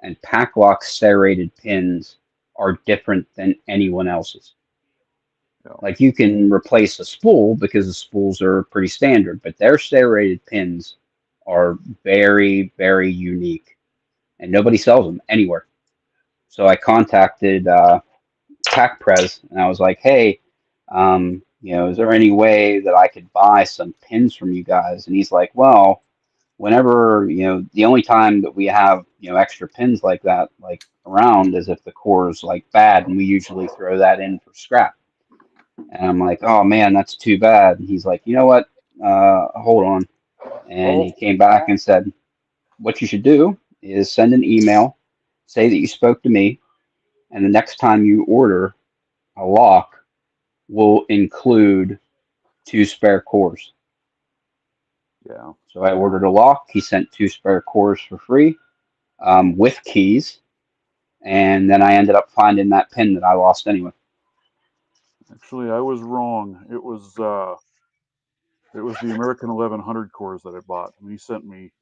And Packlock serrated pins are different than anyone else's. Yeah. Like you can replace a spool because the spools are pretty standard, but their serrated pins are very, very unique and nobody sells them anywhere. So I contacted PackPrez and I was like, hey, is there any way that I could buy some pins from you guys? And he's like, well, whenever, the only time that we have, extra pins like that, like around is if the core is like bad and we usually throw that in for scrap. And I'm like, oh man, that's too bad. And he's like, you know what? Hold on. And Oh, he came back and said, what you should do is send an email, say that you spoke to me, and the next time you order a lock, will include two spare cores. yeah. So I ordered a lock. He sent two spare cores for free with keys. And then I ended up finding that pin that I lost anyway. Actually, I was wrong. It was the American 1100 cores that I bought. And he sent me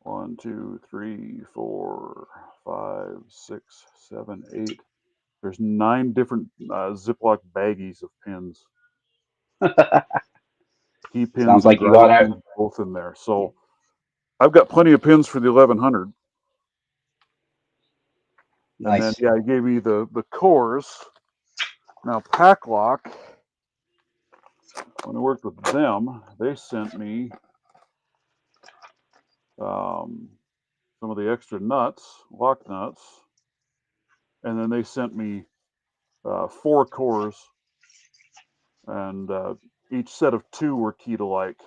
one, two, three, four, five, six, seven, eight. There's nine different Ziploc baggies of pins, key pins Sounds and like you driver got out. pins both in there. So I've got plenty of pins for the 1100. And then, Nice. yeah, he gave me the cores. Now, Packlock, when I worked with them, they sent me um, some of the extra nuts, lock nuts, and then they sent me four cores, and each set of two were keyed alike,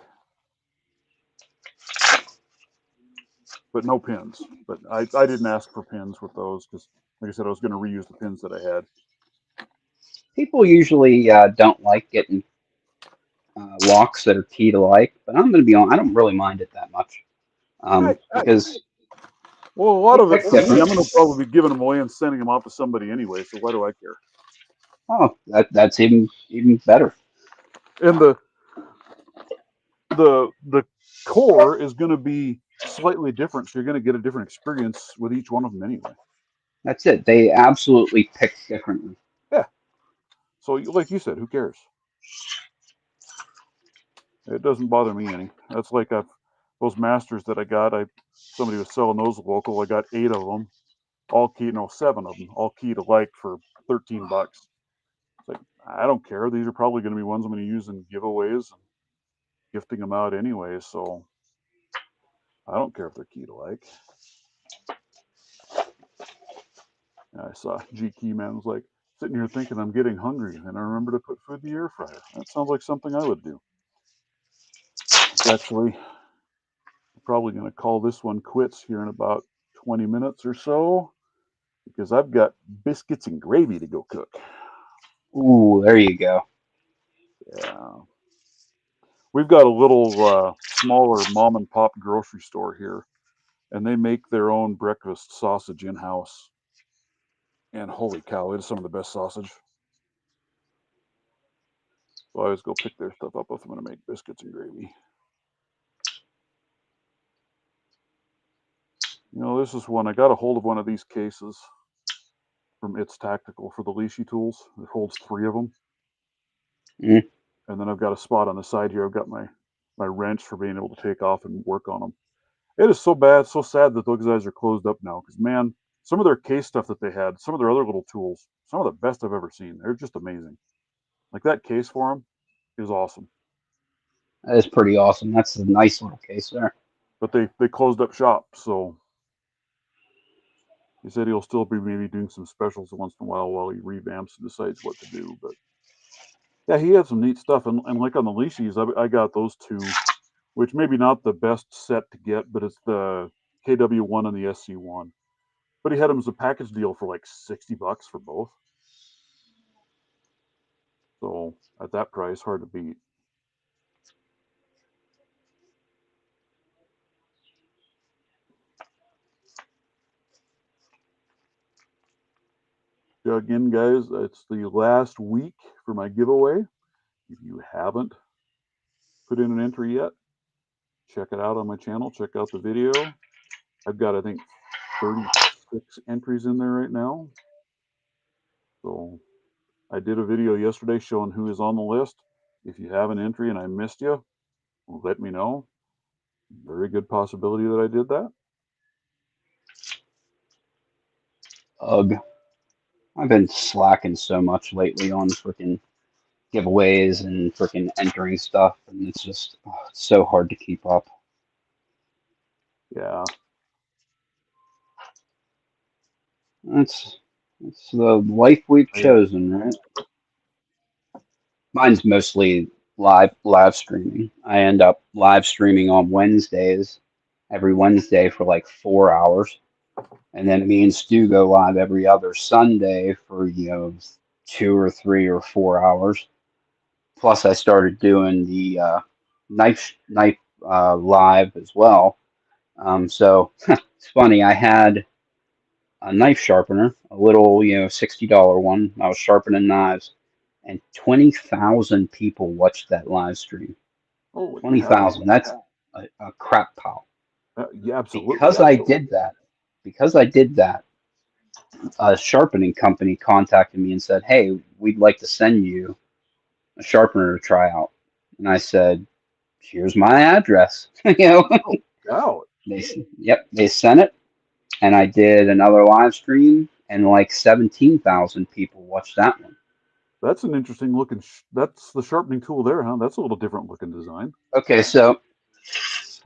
but no pins. But I didn't ask for pins with those because, like I said, I was going to reuse the pins that I had. People usually don't like getting locks that are keyed alike, but I'm going to be honest, I don't really mind it that much I, I, because well, a lot they of it pick for me, different. I'm going to probably be giving them away and sending them out to somebody anyway. So why do I care? Oh, that's even better. And the core is going to be slightly different, so you're going to get a different experience with each one of them anyway. That's it. They absolutely pick differently. Yeah. So, like you said, who cares? It doesn't bother me any. That's like those masters that I got. Somebody was selling those local. I got eight of them, all keyed. No, seven of them, all keyed alike for $13. It's like I don't care. These are probably going to be ones I'm going to use in giveaways and gifting them out anyway. So I don't care if they're keyed alike. And I saw G Keyman was like sitting here thinking I'm getting hungry, and I remember to put food in the air fryer. That sounds like something I would do. Actually, I'm probably going to call this one quits here in about 20 minutes or so because I've got biscuits and gravy to go cook. Ooh, there you go. Yeah. We've got a little smaller mom and pop grocery store here, and they make their own breakfast sausage in house. And holy cow, it is some of the best sausage. So I always go pick their stuff up if I'm going to make biscuits and gravy. This is one I got a hold of one of these cases from It's Tactical for the leashy tools. It holds 3 of them. Mm. And then I've got a spot on the side here. I've got my wrench for being able to take off and work on them. It is so sad that those guys are closed up now. Because man, some of their case stuff that they had, some of their other little tools, some of the best I've ever seen. They're just amazing. Like that case for them is awesome. That is pretty awesome. That's a nice little case there. But they closed up shop, so he said he'll still be maybe doing some specials once in a while he revamps and decides what to do. But yeah, he had some neat stuff. And like on the leashies, I got those 2, which maybe not the best set to get, but it's the KW1 and the SC1. But he had them as a package deal for like $60 for both. So at that price, hard to beat. Again, guys, it's the last week for my giveaway. If you haven't put in an entry yet, check it out on my channel. Check out the video. I've got, I think, 36 entries in there right now. So I did a video yesterday showing who is on the list. If you have an entry and I missed you, let me know. Very good possibility that I did that. Ugh. I've been slacking so much lately on freaking giveaways and freaking entering stuff, and it's just it's so hard to keep up. Yeah. It's the life we've I, chosen, right? Mine's mostly live streaming. I end up live streaming on Wednesdays, every Wednesday for like 4 hours, and then me and Stu go live every other Sunday for 2 or 3 or 4 hours. Plus, I started doing the knife live as well. So it's funny. I had a knife sharpener, a little $60 one. I was sharpening knives, and 20,000 people watched that live stream. holy Twenty cow. thousand. That's a crap pile. Yeah, absolutely. Because I did that. Because I did that. A sharpening company contacted me and said, "Hey, we'd like to send you a sharpener to try out." And I said, "Here's my address." Oh, wow. They sent it, and I did another live stream, and like 17,000 people watched that one. That's an interesting looking. That's the sharpening tool there, huh? That's a little different looking design. Okay, so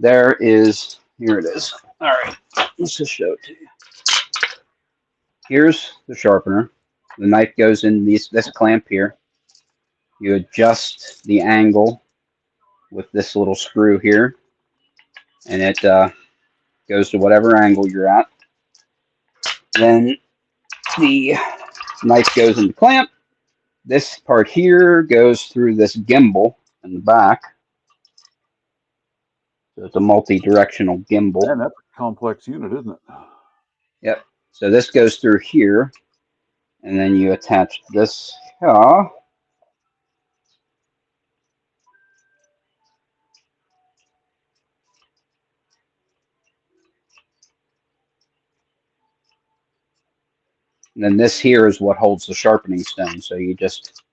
here it is. All right, let's just show it to you. Here's the sharpener. The knife goes in this clamp here. You adjust the angle with this little screw here, and it goes to whatever angle you're at. Then the knife goes in the clamp. This part here goes through this gimbal in the back. So it's a multi-directional gimbal. Man, that's a complex unit, isn't it? Yep. So this goes through here, and then you attach this here. And then this here is what holds the sharpening stone. So you just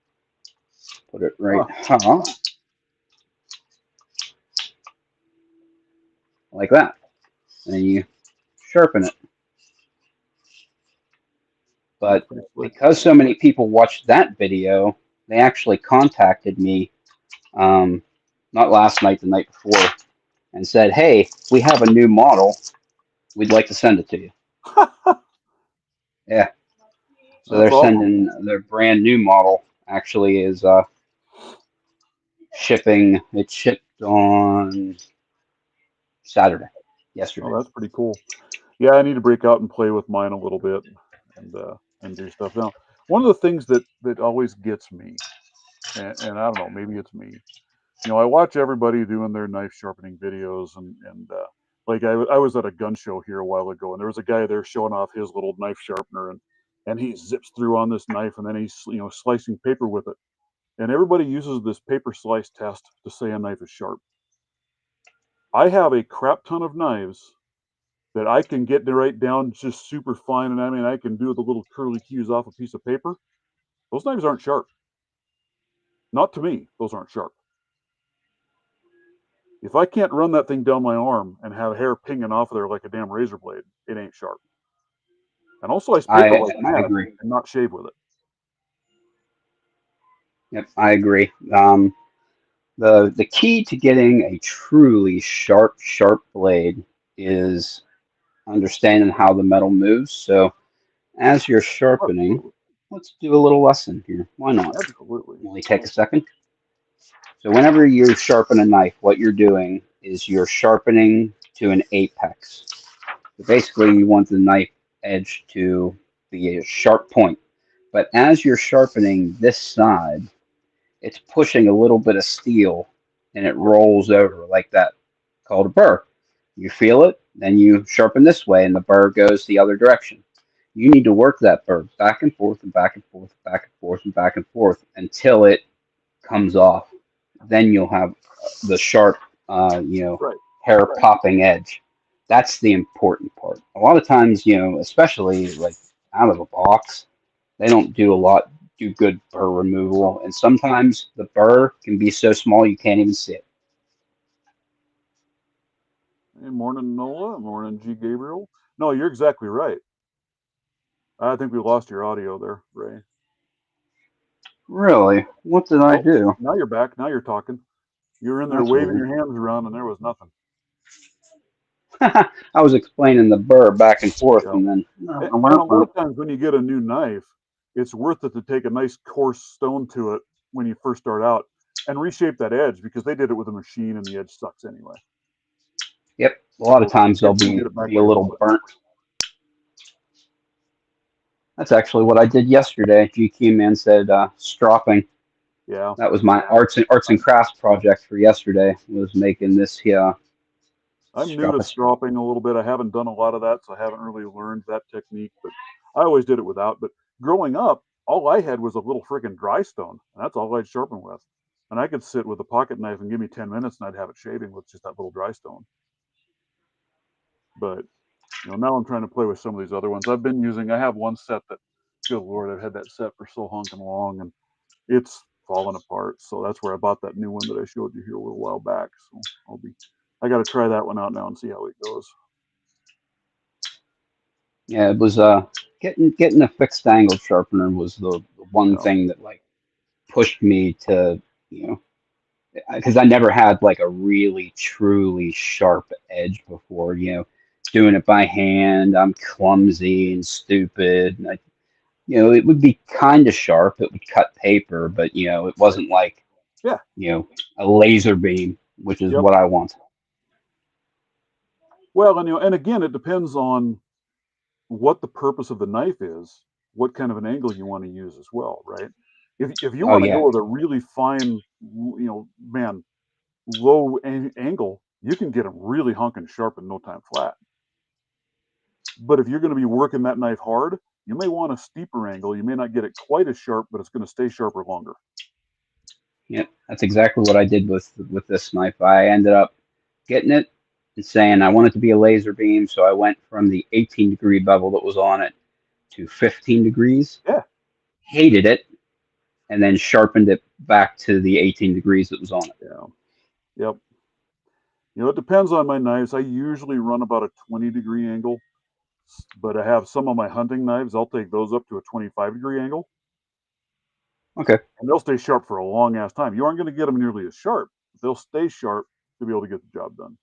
put it right Huh. like that. And then you sharpen it. That's But pretty slick. because so many people watched that video, they actually contacted me, not last night, the night before, and said, "Hey, we have a new model. We'd like to send it to you." Yeah. So That's they're awesome. sending their brand new model. Actually, is shipping. It shipped on Saturday, yesterday. Oh, that's pretty cool. Yeah, I need to break out and play with mine a little bit and do stuff. Now, one of the things that always gets me, and I don't know, maybe it's me. I watch everybody doing their knife sharpening videos, and like I was at a gun show here a while ago, and there was a guy there showing off his little knife sharpener, and he zips through on this knife, and then he's slicing paper with it. And everybody uses this paper slice test to say a knife is sharp. I have a crap ton of knives that I can get to right down just super fine, and I mean I can do the little curly cues off a piece of paper. Those knives aren't sharp. Not to me. Those aren't sharp. If I can't run that thing down my arm and have hair pinging off of there like a damn razor blade, it ain't sharp. And I'll slice paper like I mad agree. and not shave with it. Yep, I agree. The key to getting a truly sharp blade is understanding how the metal moves. So as you're sharpening, Absolutely. let's do a little lesson here. Why not? Absolutely. Only take a second. So whenever you sharpen a knife, what you're doing is you're sharpening to an apex. So basically, you want the knife edge to be a sharp point. But as you're sharpening this side, it's pushing a little bit of steel and it rolls over like that, called a burr. You feel it, then you sharpen this way and the burr goes the other direction. You need to work that burr back and forth and back and forth, back and forth and back and forth until it comes off. Then you'll have the sharp, uh, you know, Right. hair popping edge. That's the important part. A lot of times, especially like out of the box, they don't do good burr removal, and sometimes the burr can be so small you can't even see it. Hey, morning, Nola. Morning, G. Gabriel. No, you're exactly right. I think we lost your audio there, Ray. Really? What did I Oh, do? now you're back. Now you're talking. You were in there That's waving weird. your hands around, and there was nothing. I was explaining the burr back and forth, Yeah. and then And a lot of times when you get a new knife, it's worth it to take a nice coarse stone to it when you first start out and reshape that edge because they did it with a machine and the edge sucks anyway. yep, a lot of So times they'll you'll get it back be a where you little want it. burnt. That's actually what I did yesterday. GQ man said stropping. Yeah. That was my arts and crafts project for yesterday. Was making this here I'm new to strop. stropping a little bit. I haven't done a lot of that, so I haven't really learned that technique, but I always did it without. But growing up, all I had was a little freaking dry stone, and that's all I'd sharpen with. And I could sit with a pocket knife and give me 10 minutes and I'd have it shaving with just that little dry stone. But now I'm trying to play with some of these other ones. I have one set that, good Lord, I've had that set for so honking long and it's falling apart. So that's where I bought that new one that I showed you here a little while back. So I got to try that one out now and see how it goes. Yeah, it was getting a fixed angle sharpener was the one Yeah. thing that like pushed me to you know because I never had like a really truly sharp edge before. Doing it by hand, I'm clumsy and stupid. And it would be kind of sharp. It would cut paper, but it Right. wasn't like Yeah. a laser beam, which is Yep. what I want. Well, and again, it depends on what the purpose of the knife is, what kind of an angle you want to use as well, right? If you Oh want to go yeah, with a really fine, man, low angle, you can get them really hunking sharp in no time flat. But if you're going to be working that knife hard, you may want a steeper angle. You may not get it quite as sharp, but it's going to stay sharper longer. yep. That's exactly what I did with this knife. I ended up getting it and saying I want it to be a laser beam, so I went from the 18-degree bevel that was on it to 15 degrees. Yeah, Hated it, and then sharpened it back to the 18 degrees that was on it. yeah, yep. It depends on my knives. I usually run about a 20-degree angle, but I have some of my hunting knives. I'll take those up to a 25-degree angle, Okay. and they'll stay sharp for a long ass time. You aren't going to get them nearly as sharp, but they'll stay sharp to be able to get the job done.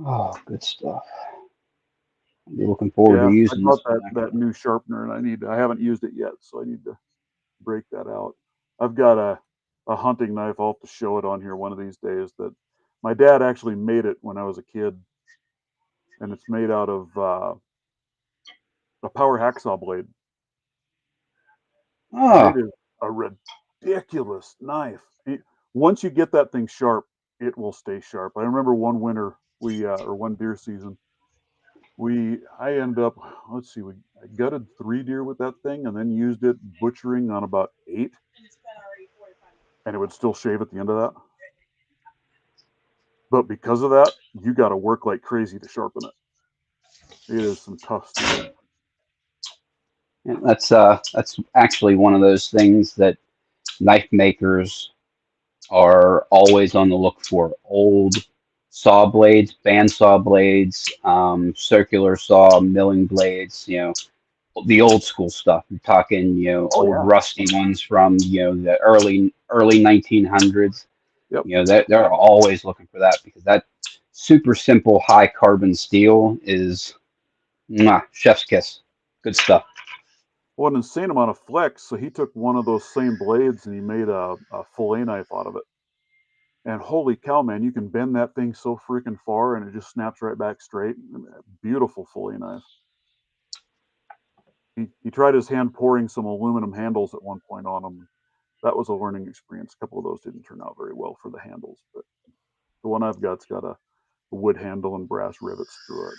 Oh, good stuff. I'll be looking forward to Yeah, I using bought this that one that actually. new sharpener, and I haven't used it yet, so I need to break that out. I've got a hunting knife. I'll have to show it on here one of these days. That my dad actually made it when I was a kid, and it's made out of a power hacksaw blade, and it Oh, is a ridiculous knife. Once you get that thing sharp, it will stay sharp. I remember one winter or one deer season, I ended up, let's see, I gutted 3 deer with that thing and then used it butchering on about 8, and it would still shave at the end of that. But because of that, you got to work like crazy to sharpen it. It is some tough steel. And that's actually one of those things that knife makers are always on the look for: old saw blades, bandsaw blades, circular saw, milling blades. The old school stuff. You're talking, Oh old yeah. rusty ones from, the early 1900s. Yep. They're always looking for that because that super simple high carbon steel is chef's kiss. Good stuff. Well, an insane amount of flex. So he took one of those same blades and he made a fillet knife out of it. And holy cow, man, you can bend that thing so freaking far and it just snaps right back straight. Beautiful fillet knife. He tried his hand pouring some aluminum handles at one point on them. That was a learning experience. A couple of those didn't turn out very well for the handles, but the one I've got's got a wood handle and brass rivets through it.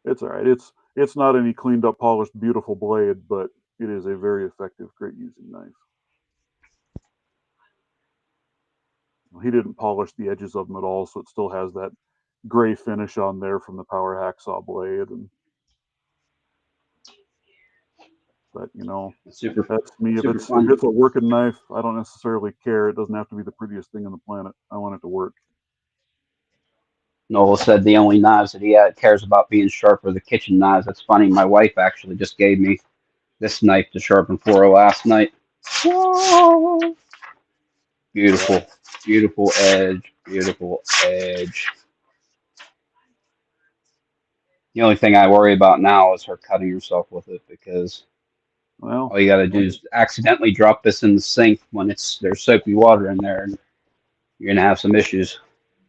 It's all right. It's not any cleaned up, polished, beautiful blade, but it is a very effective, great using knife. He didn't polish the edges of them at all, so it still has that gray finish on there from the power hacksaw blade. And but Super, that's me. If super it's if fun. it's a working knife, I don't necessarily care. It doesn't have to be the prettiest thing on the planet. I want it to work. Noel said the only knives that he cares about being sharp are the kitchen knives. That's funny. My wife actually just gave me this knife to sharpen for her last night. Whoa. Beautiful, beautiful edge, beautiful edge. The only thing I worry about now is her cutting herself with it because Well, all you got to do is accidentally drop this in the sink when there's soapy water in there, and you're gonna have some issues.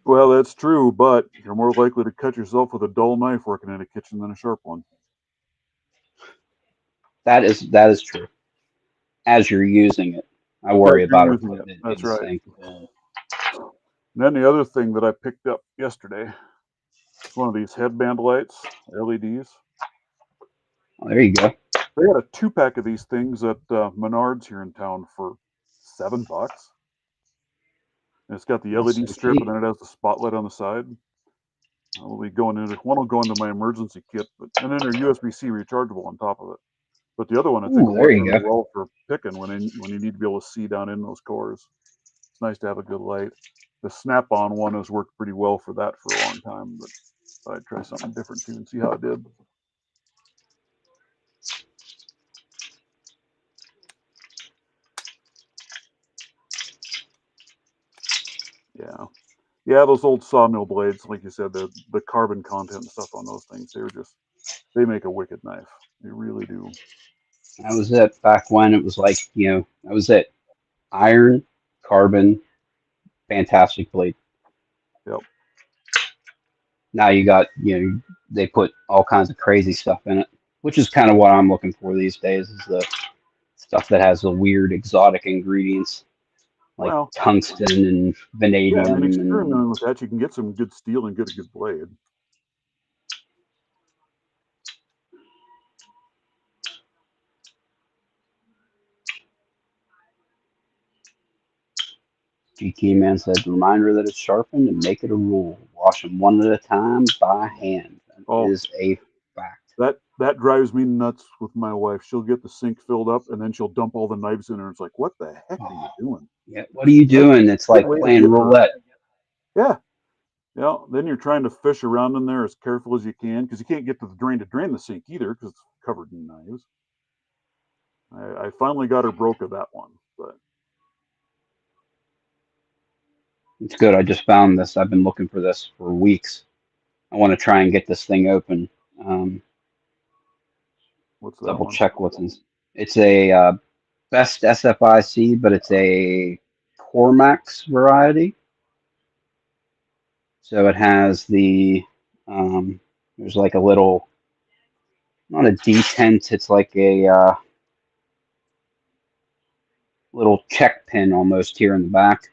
well, that's true, but you're more likely to cut yourself with a dull knife working in a kitchen than a sharp one. That is true. As you're using it, I As worry you're about her using it, putting it in that's the right. sink. And then the other thing that I picked up yesterday is one of these headband lights, LEDs. Oh, there you go. They had a 2 pack of these things at Menards here in town for $7. And it's got the That's LED so strip, and cheap. then it has the spotlight on the side. I'll be going into one will go into my emergency kit, and then they're USB-C rechargeable on top of it. But the other one I think Ooh, will there work you really go. well for picking when you need to be able to see down in those cores. It's nice to have a good light. The snap-on one has worked pretty well for that for a long time, but I'd try something different too and see how it did. Yeah, yeah, those old sawmill blades, like you said, the carbon content and stuff on those things, they make a wicked knife. They really do. That was it. Back when it was like, that was it. Iron, carbon, fantastic blade. Yep. Now you got, they put all kinds of crazy stuff in it, which is kind of what I'm looking for these days is the stuff that has the weird exotic ingredients like Well, tungsten and yeah, I mean, vanadium and experimenting with that, you can get some good steel and get a good blade. GT Man said, reminder that it's sharpened and make it a rule. Wash them one at a time by hand. That Oh, is a fact. that drives me nuts with my wife. She'll get the sink filled up and then she'll dump all the knives in there. It's like, what the heck are you Oh, doing? yeah. What are you That's doing? It's a good like way to playing get the roulette. yeah. Yeah, then you're trying to fish around in there as careful as you can because you can't get to the drain to drain the sink either because it's covered in knives. I finally got her broke of that one, but It's good. I just found this. I've been looking for this for weeks. I want to try and get this thing open. Um, what's that Double one? check what's in. It's a best SFIC, but it's a Cormax variety. So it has um, there's like a little, not a detent, it's like a little check pin almost here in the back.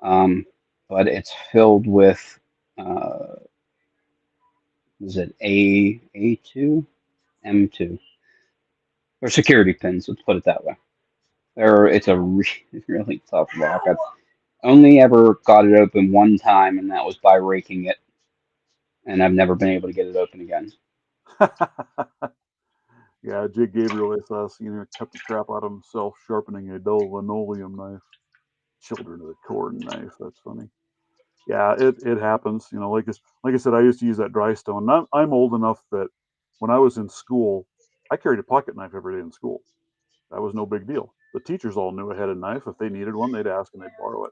Um, but it's filled with uh, is it A2, M2? Or security pins, let's put it that way. It's a really tough lock. I've only ever got it open one time, and that was by raking it, and I've never been able to get it open again. Yeah, Jake Gabriel, I saw, cut the crap out of himself sharpening a dull linoleum knife. Children of the corn knife. That's funny. Yeah, it happens. Like I said, I used to use that dry stone. I'm old enough that when I was in school, I carried a pocket knife every day in school. That was no big deal. The teachers all knew I had a knife. If they needed one, they'd ask and they'd borrow it.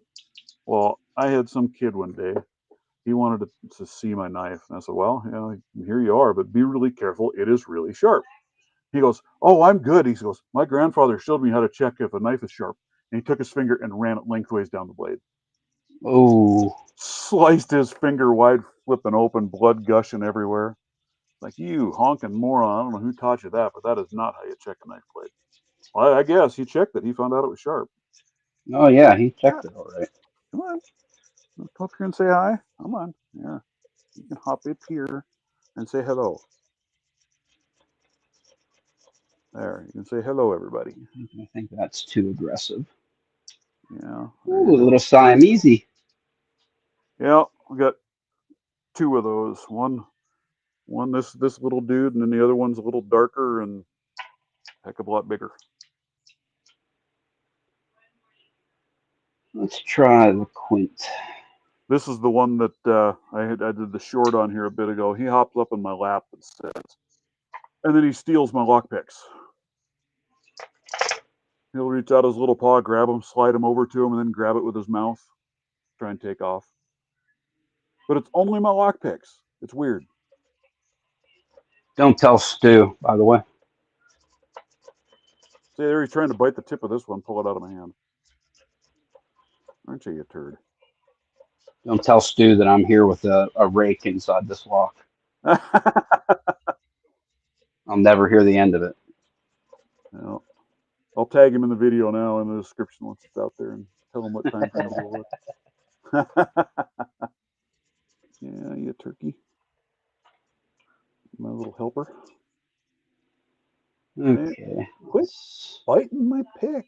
Well, I had some kid one day. He wanted to see my knife, and I said, "Well, here you are, but be really careful. It is really sharp." He goes, "Oh, I'm good." He goes, "My grandfather showed me how to check if a knife is sharp." And he took his finger and ran it lengthways down the blade. Oh, Sliced his finger wide, flipping open, blood gushing everywhere. Like, you honking moron. I don't know who taught you that, but that is not how you check a knife blade. Well, I guess he checked it. He found out it was sharp. oh yeah, he Yeah, checked it all right. come on. Come up here and say hi. Come on. Yeah. You can hop up here and say hello. There. You can say hello, everybody. I think that's too aggressive. Yeah. There Ooh, you a little go. Siamese. Yeah. We got two of those. One this little dude, and then the other one's a little darker and a heck of a lot bigger. Let's try the Quint. This is the one that I did the short on here a bit ago. He hops up in my lap and sits, and then he steals my lockpicks. He'll reach out his little paw, grab him, slide him over to him, and then grab it with his mouth, try and take off. But it's only my lockpicks. It's weird. Don't tell Stu, by the way. See, there he's trying to bite the tip of this one, pull it out of my hand. Aren't you turd? Don't tell Stu that I'm here with a rake inside this lock. I'll never hear the end of it. Well, I'll tag him in the video now in the description once it's out there and tell him what time for him to go look. Yeah, you turkey. My little helper. Okay. Quit biting my pick.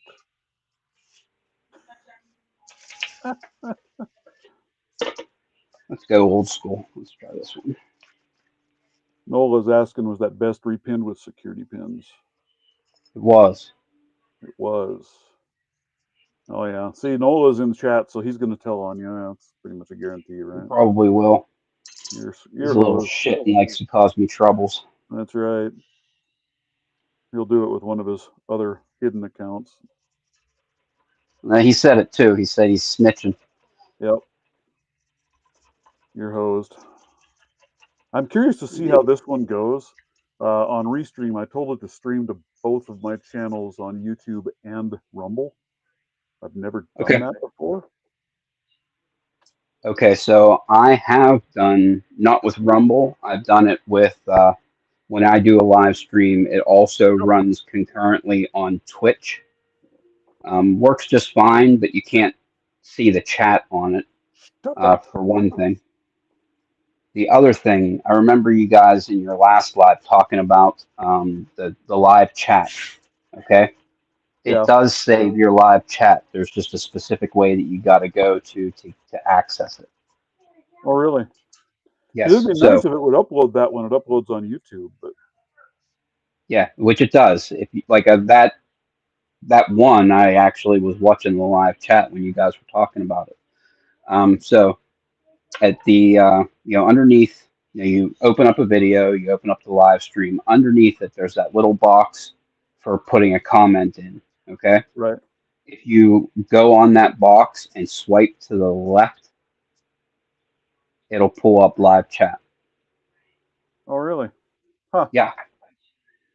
Let's go old school. Let's try this one. Nola's asking, was that best repinned with security pins? It was. It was. Oh, yeah. See, Nola's in the chat, so he's going to tell on you. That's pretty much a guarantee, It right? probably will. Your He's a little hose. shit and likes to cause me troubles. That's right. He'll do it with one of his other hidden accounts. He said it too. He said he's snitching. Yep. You're hosed. I'm curious to see how this one goes. On Restream, I told it to stream to both of my channels on YouTube and Rumble. I've never done Okay. that before. Okay, so I have done, not with Rumble, I've done it with, when I do a live stream, it also runs concurrently on Twitch. Works just fine, but you can't see the chat on it, Shut up. for one thing. The other thing, I remember you guys in your last live talking about the live chat, okay? It Yeah. does save your live chat. There's just a specific way that you got to go to access it. Oh, really? It'd Yes. be nice So if it would upload that when it uploads on YouTube, but yeah, which it does. If you, like that one, I actually was watching the live chat when you guys were talking about it. So at the underneath, you open up a video, you open up the live stream. Underneath it, there's that little box for putting a comment in. Okay. right. If you go on that box and swipe to the left, it'll pull up live chat. Oh, really? Huh. Yeah.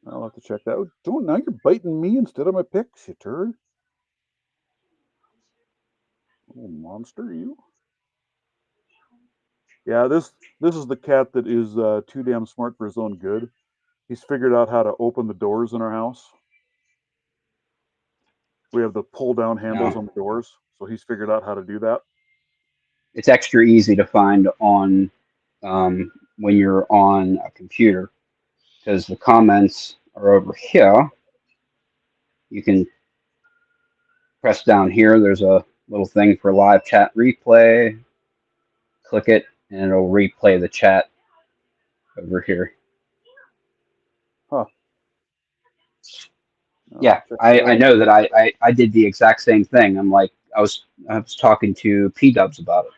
I'll have to check that out. Don't, now you're biting me instead of my picks, you turd. Little monster, you. Yeah, this is the cat that is too damn smart for his own good. He's figured out how to open the doors in our house. We have the pull down handles on the doors, so he's figured out how to do that. It's extra easy to find on when you're on a computer because the comments are over here. You can press down here. There's a little thing for live chat replay. Click it, and it'll replay the chat over here. Huh. Yeah, Check that I out. know that I did the exact same thing. I'm like, I was talking to P Dubs about it.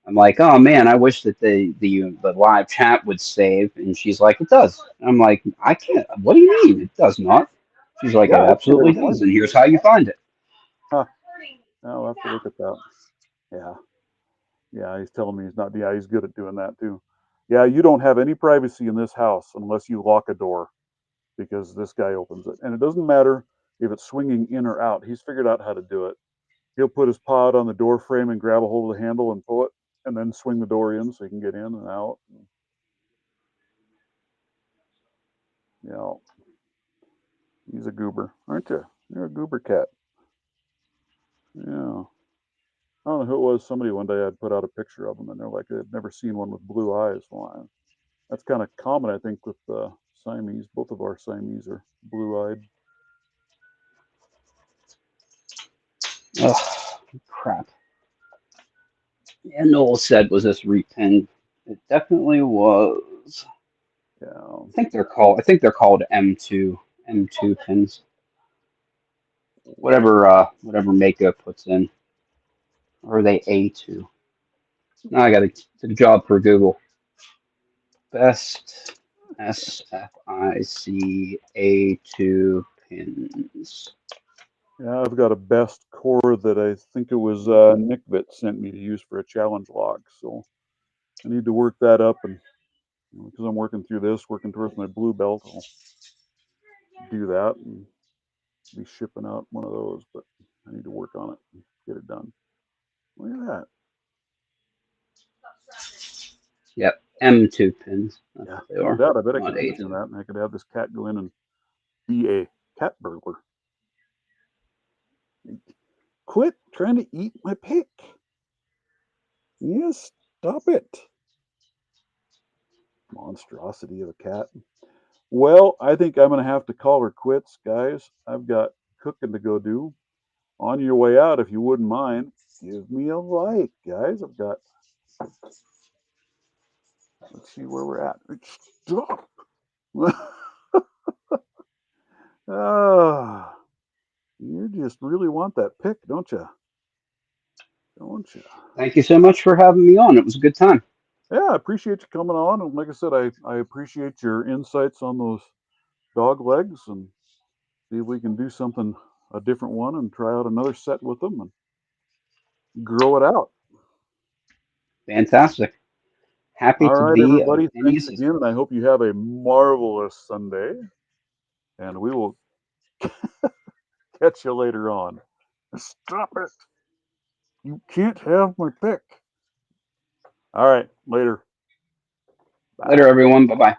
I'm like, oh man, I wish that the live chat would save. And she's like, it does. And I'm like, I can't. What do you mean? It does not. She's like, it Yeah, it's absolutely there. does. And here's how you find it. Huh. I'll have to look at that. Yeah. Yeah, he's telling me he's not. Yeah, he's good at doing that too. Yeah, you don't have any privacy in this house unless you lock a door because this guy opens it. And it doesn't matter if it's swinging in or out. He's figured out how to do it. He'll put his paw on the door frame and grab a hold of the handle and pull it and then swing the door in so he can get in and out. You know, he's a goober, aren't you? You're a goober cat. Yeah. I don't know who it was. Somebody one day I'd put out a picture of them, and they're like they'd never seen one with blue eyes. Well, that's kind of common, I think, with Siamese. Both of our Siamese are blue-eyed. Oh, crap. Yeah, Noel said, was this repinned? It definitely was. Yeah. I think they're called M2 pins. Whatever Mako puts in. Or are they A2? Now I got a job for Google. Best SFIC A2 pins. Yeah, I've got a best core that I think it was Nick that sent me to use for a challenge log. So I need to work that up, and because I'm working through this, working towards my blue belt, I'll do that and be shipping out one of those. But I need to work on it and get it done. Look at that. Yep, M2 pins. That's Yeah, what they look at are, that. I bet I not could teach him A2. that, and I could have this cat go in and be a cat burglar. Quit trying to eat my pick. Yes, stop it. Monstrosity of a cat. Well, I think I'm going to have to call her quits, guys. I've got cooking to go do. On your way out, if you wouldn't mind, give me a like, guys. I've got, let's see where we're at. Stop. Ah, you just really want that pick, don't you? Don't you? Thank you so much for having me on. It was a good time. Yeah, I appreciate you coming on. And like I said, I appreciate your insights on those dog legs and see if we can do something, a different one, and try out another set with them and grow it out. Fantastic. Happy All to right, be of everybody. any Thanks again. assistance. And I hope you have a marvelous Sunday. And we will catch you later on. Stop it. You can't have my pick. All right. Later. Later, Bye. everyone. Bye bye.